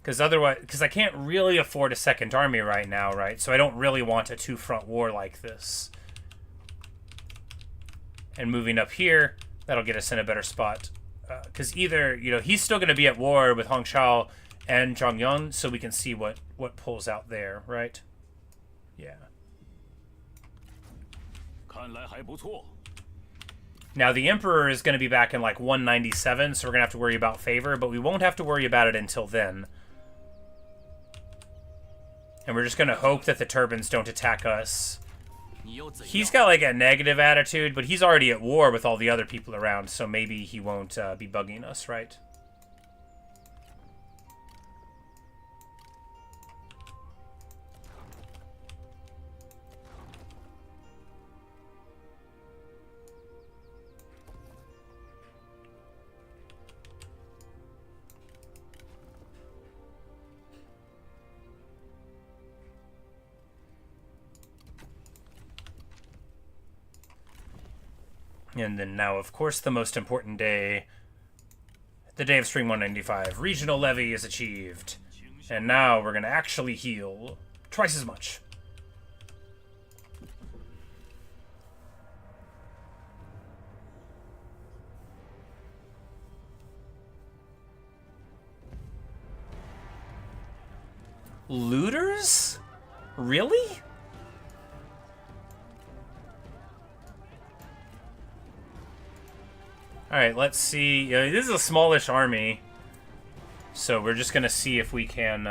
Because otherwise, because I can't really afford a second army right now, right? So I don't really want a 2-front war like this. And moving up here, that'll get us in a better spot. Because either, you know, he's still going to be at war with Hongshao and Zhongyun, so we can see what pulls out there, right? Yeah. 看来还不错。 Now, the Emperor is going to be back in, like, 197, so we're going to have to worry about favor, but we won't have to worry about it until then. And we're just going to hope that the turbans don't attack us. He's got, like, a negative attitude, but he's already at war with all the other people around, so maybe he won't be bugging us, right? And then now, of course, the most important day. The day of Spring 195. Regional levy is achieved. And now we're going to actually heal twice as much. Looters? Really? Alright, let's see. This is a smallish army. So we're just gonna see if we can,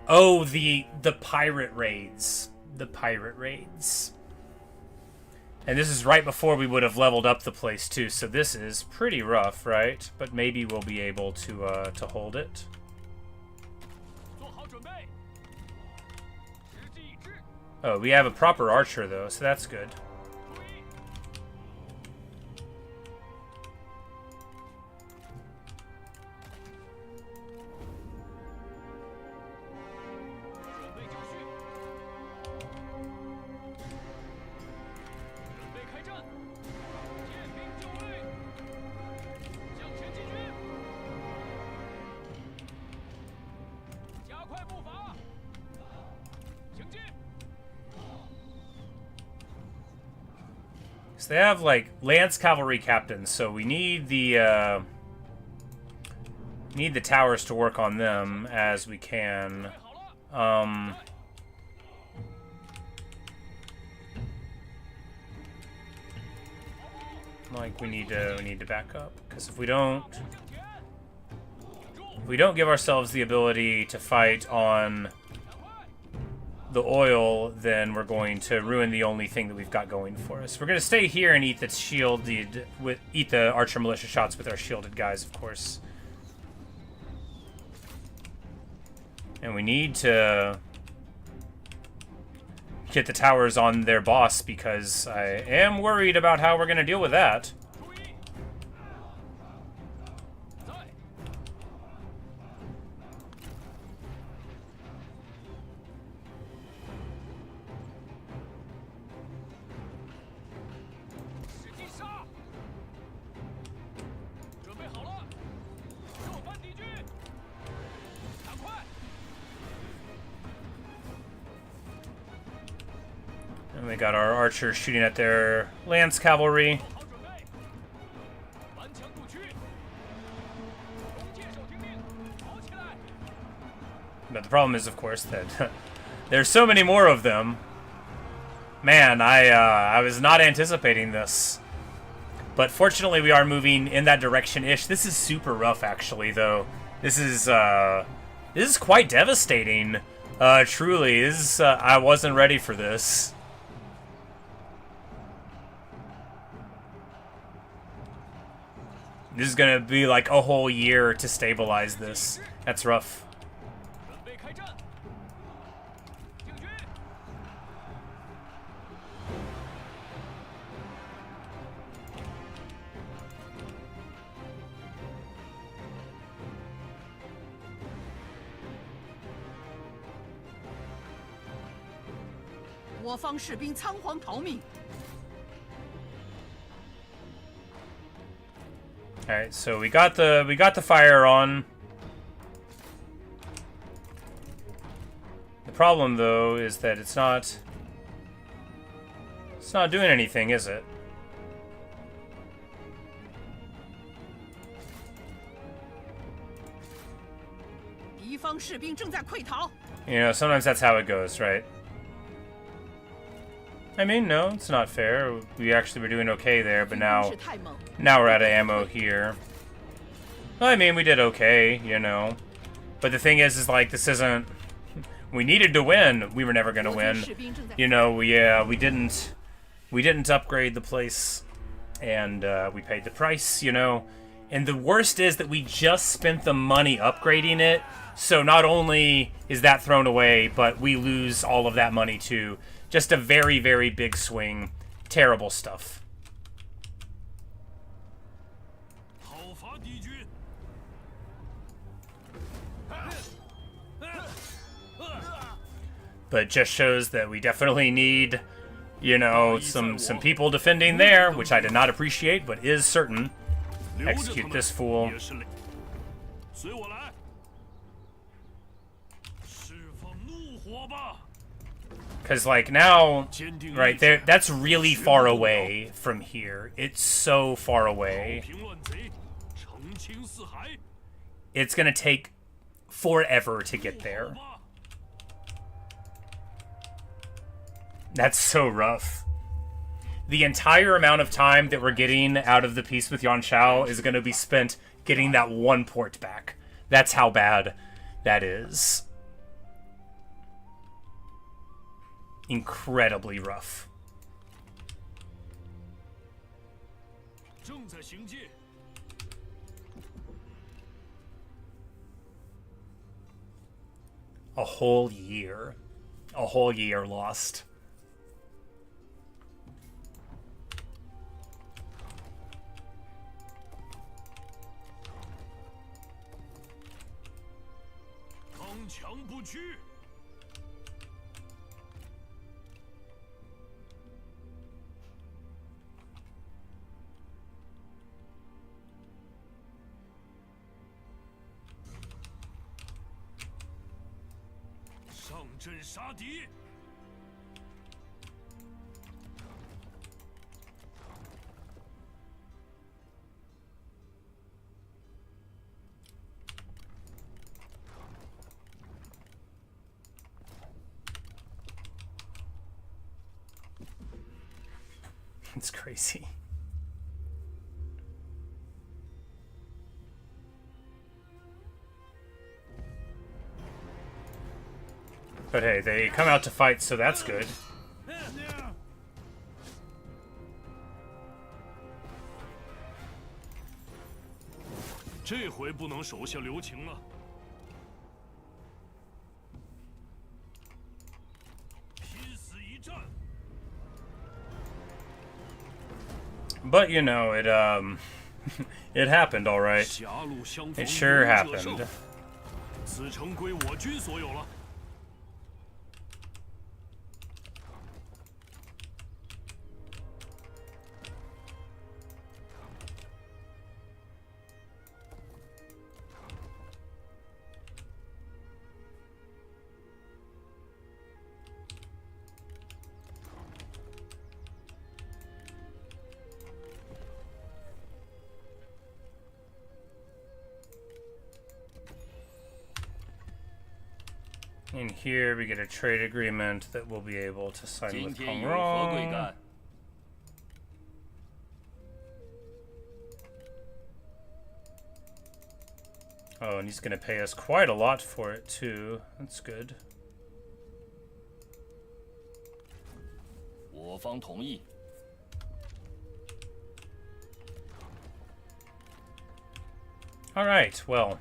Oh, the pirate raids. The pirate raids. And this is right before we would have leveled up the place, too. So this is pretty rough, right? But maybe we'll be able to hold it. 做好准备。时机已至。 Oh, we have a proper archer, though, so that's good. 注意， 准备就绪，准备开战，见兵就位，向前进军，加快步伐，请 So they have, like, Lance Cavalry Captains, so we need the towers to work on them as we can. Like, we need to back up, because if we don't give ourselves the ability to fight on the oil, then we're going to ruin the only thing that we've got going for us. We're going to stay here and eat the eat the archer militia shots with our shielded guys, of course. And we need to get the towers on their boss, because I am worried about how we're going to deal with that. And we got our archers shooting at their lance cavalry. But the problem is, of course, that there's so many more of them. Man, I was not anticipating this. But fortunately, we are moving in that direction-ish. This is super rough, actually, though. This is quite devastating. Truly, I wasn't ready for this. This is gonna be like a whole year to stabilize this. That's rough. All right, so we got the fire on. The problem, though, is that it's not doing anything, is it? You know, sometimes that's how it goes, right? I mean, no, it's not fair. We actually were doing okay there, but now we're out of ammo here. Well, I mean, we did okay, you know. But the thing is like, this isn't... We needed to win. We were never gonna win. You know, we didn't upgrade the place, and we paid the price, you know. And the worst is that we just spent the money upgrading it, so not only is that thrown away, but we lose all of that money too. Just a very, very big swing. Terrible stuff. But it just shows that we definitely need, you know, some people defending there, which I did not appreciate, but is certain. Execute this fool. Because, like, now, right there, that's really far away from here. It's so far away. It's going to take forever to get there. That's so rough. The entire amount of time that we're getting out of the peace with Yuan Shao is going to be spent getting that one port back. That's how bad that is. Incredibly rough. A whole year. A whole year lost. It's crazy. But hey, they come out to fight, so that's good. 这回不能手下留情了。拼死一战。 But you know, it it happened all right. 狭路相逢 It sure 勇者胜 happened. 此城归我军所有了。 In here, we get a trade agreement that we'll be able to sign 今 with 天有何贵 Kongrong. 干？ Oh, and he's going to pay us quite a lot for it, too. That's good. 我方同意。 All right, well.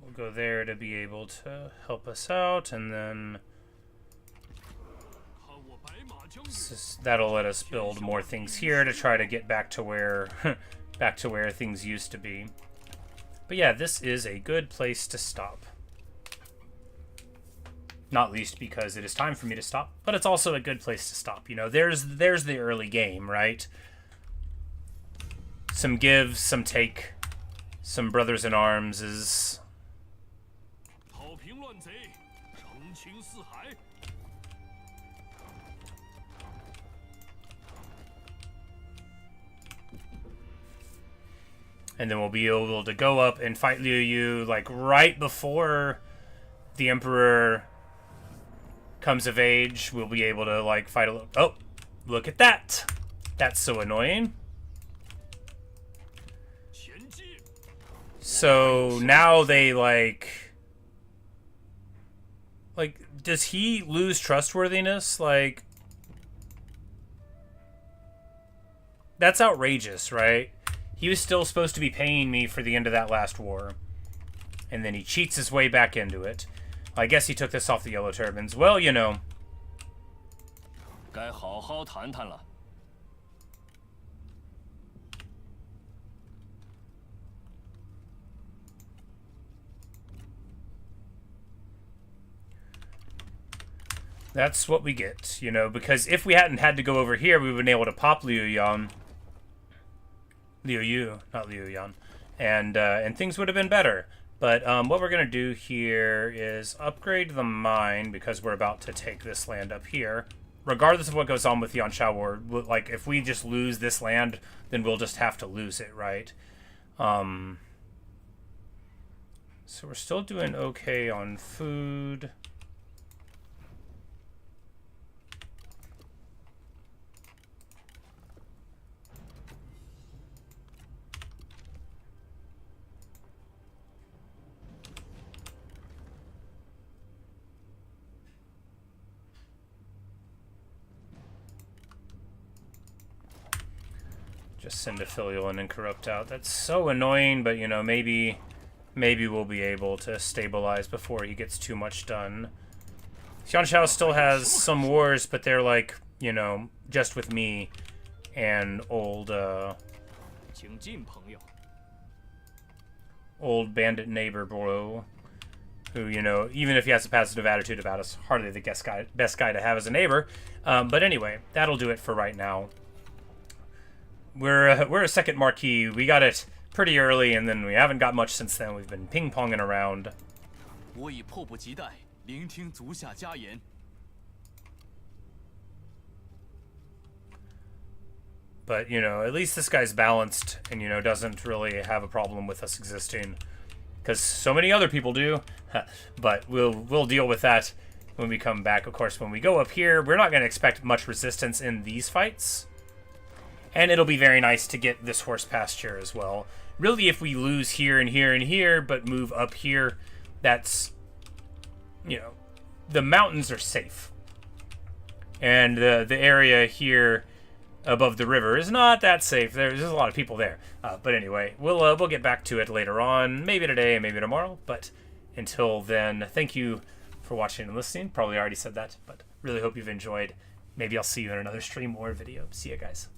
We'll go there to be able to help us out, and then 看我白马将军！ that'll let us build more things here to try to get back to where back to where things used to be. But yeah, this is a good place to stop. Not least because it is time for me to stop, but it's also a good place to stop. You know, there's the early game, right? Some give, some take, some brothers in arms is 讨平乱贼，澄清四海。 and then we'll be able to go up and fight Liu Yu like right before the Emperor comes of age. We'll be able to like fight a little. Oh, look at that! That's so annoying. 前进！ So now they like, does he lose trustworthiness? Like, that's outrageous, right? He was still supposed to be paying me for the end of that last war. And then he cheats his way back into it. I guess he took this off the Yellow Turbans. Well, you know. 该好好谈谈了。 That's what we get, you know, because if we hadn't had to go over here, we would have been able to pop Liu Yu, not Liu Yan, and things would have been better. But what we're going to do here is upgrade the mine, because we're about to take this land up here. Regardless of what goes on with the Yansha War, like, if we just lose this land, then we'll just have to lose it, right? So we're still doing okay on food. Just send a filial and corrupt out. That's so annoying, but you know, maybe we'll be able to stabilize before he gets too much done. Xianshao still has some wars, but they're like, you know, just with me and old 请进，朋友。 old bandit neighbor bro, who, you know, even if he has a positive attitude about us, hardly the best guy to have as a neighbor. But anyway, that'll do it for right now. We're a second marquee. We got it pretty early, and then we haven't got much since then. We've been ping-ponging around. 我已迫不及待聆听足下佳言。 But, you know, at least this guy's balanced and, you know, doesn't really have a problem with us existing. because so many other people do. But we'll deal with that when we come back. Of course, when we go up here, we're not going to expect much resistance in these fights. And it'll be very nice to get this horse pasture as well. Really, if we lose here and here and here, but move up here, that's, you know, the mountains are safe. And the area here above the river is not that safe. There's a lot of people there. But anyway, we'll get back to it later on, maybe today, maybe tomorrow. But until then, thank you for watching and listening. Probably already said that, but really hope you've enjoyed. Maybe I'll see you in another stream or video. See you guys.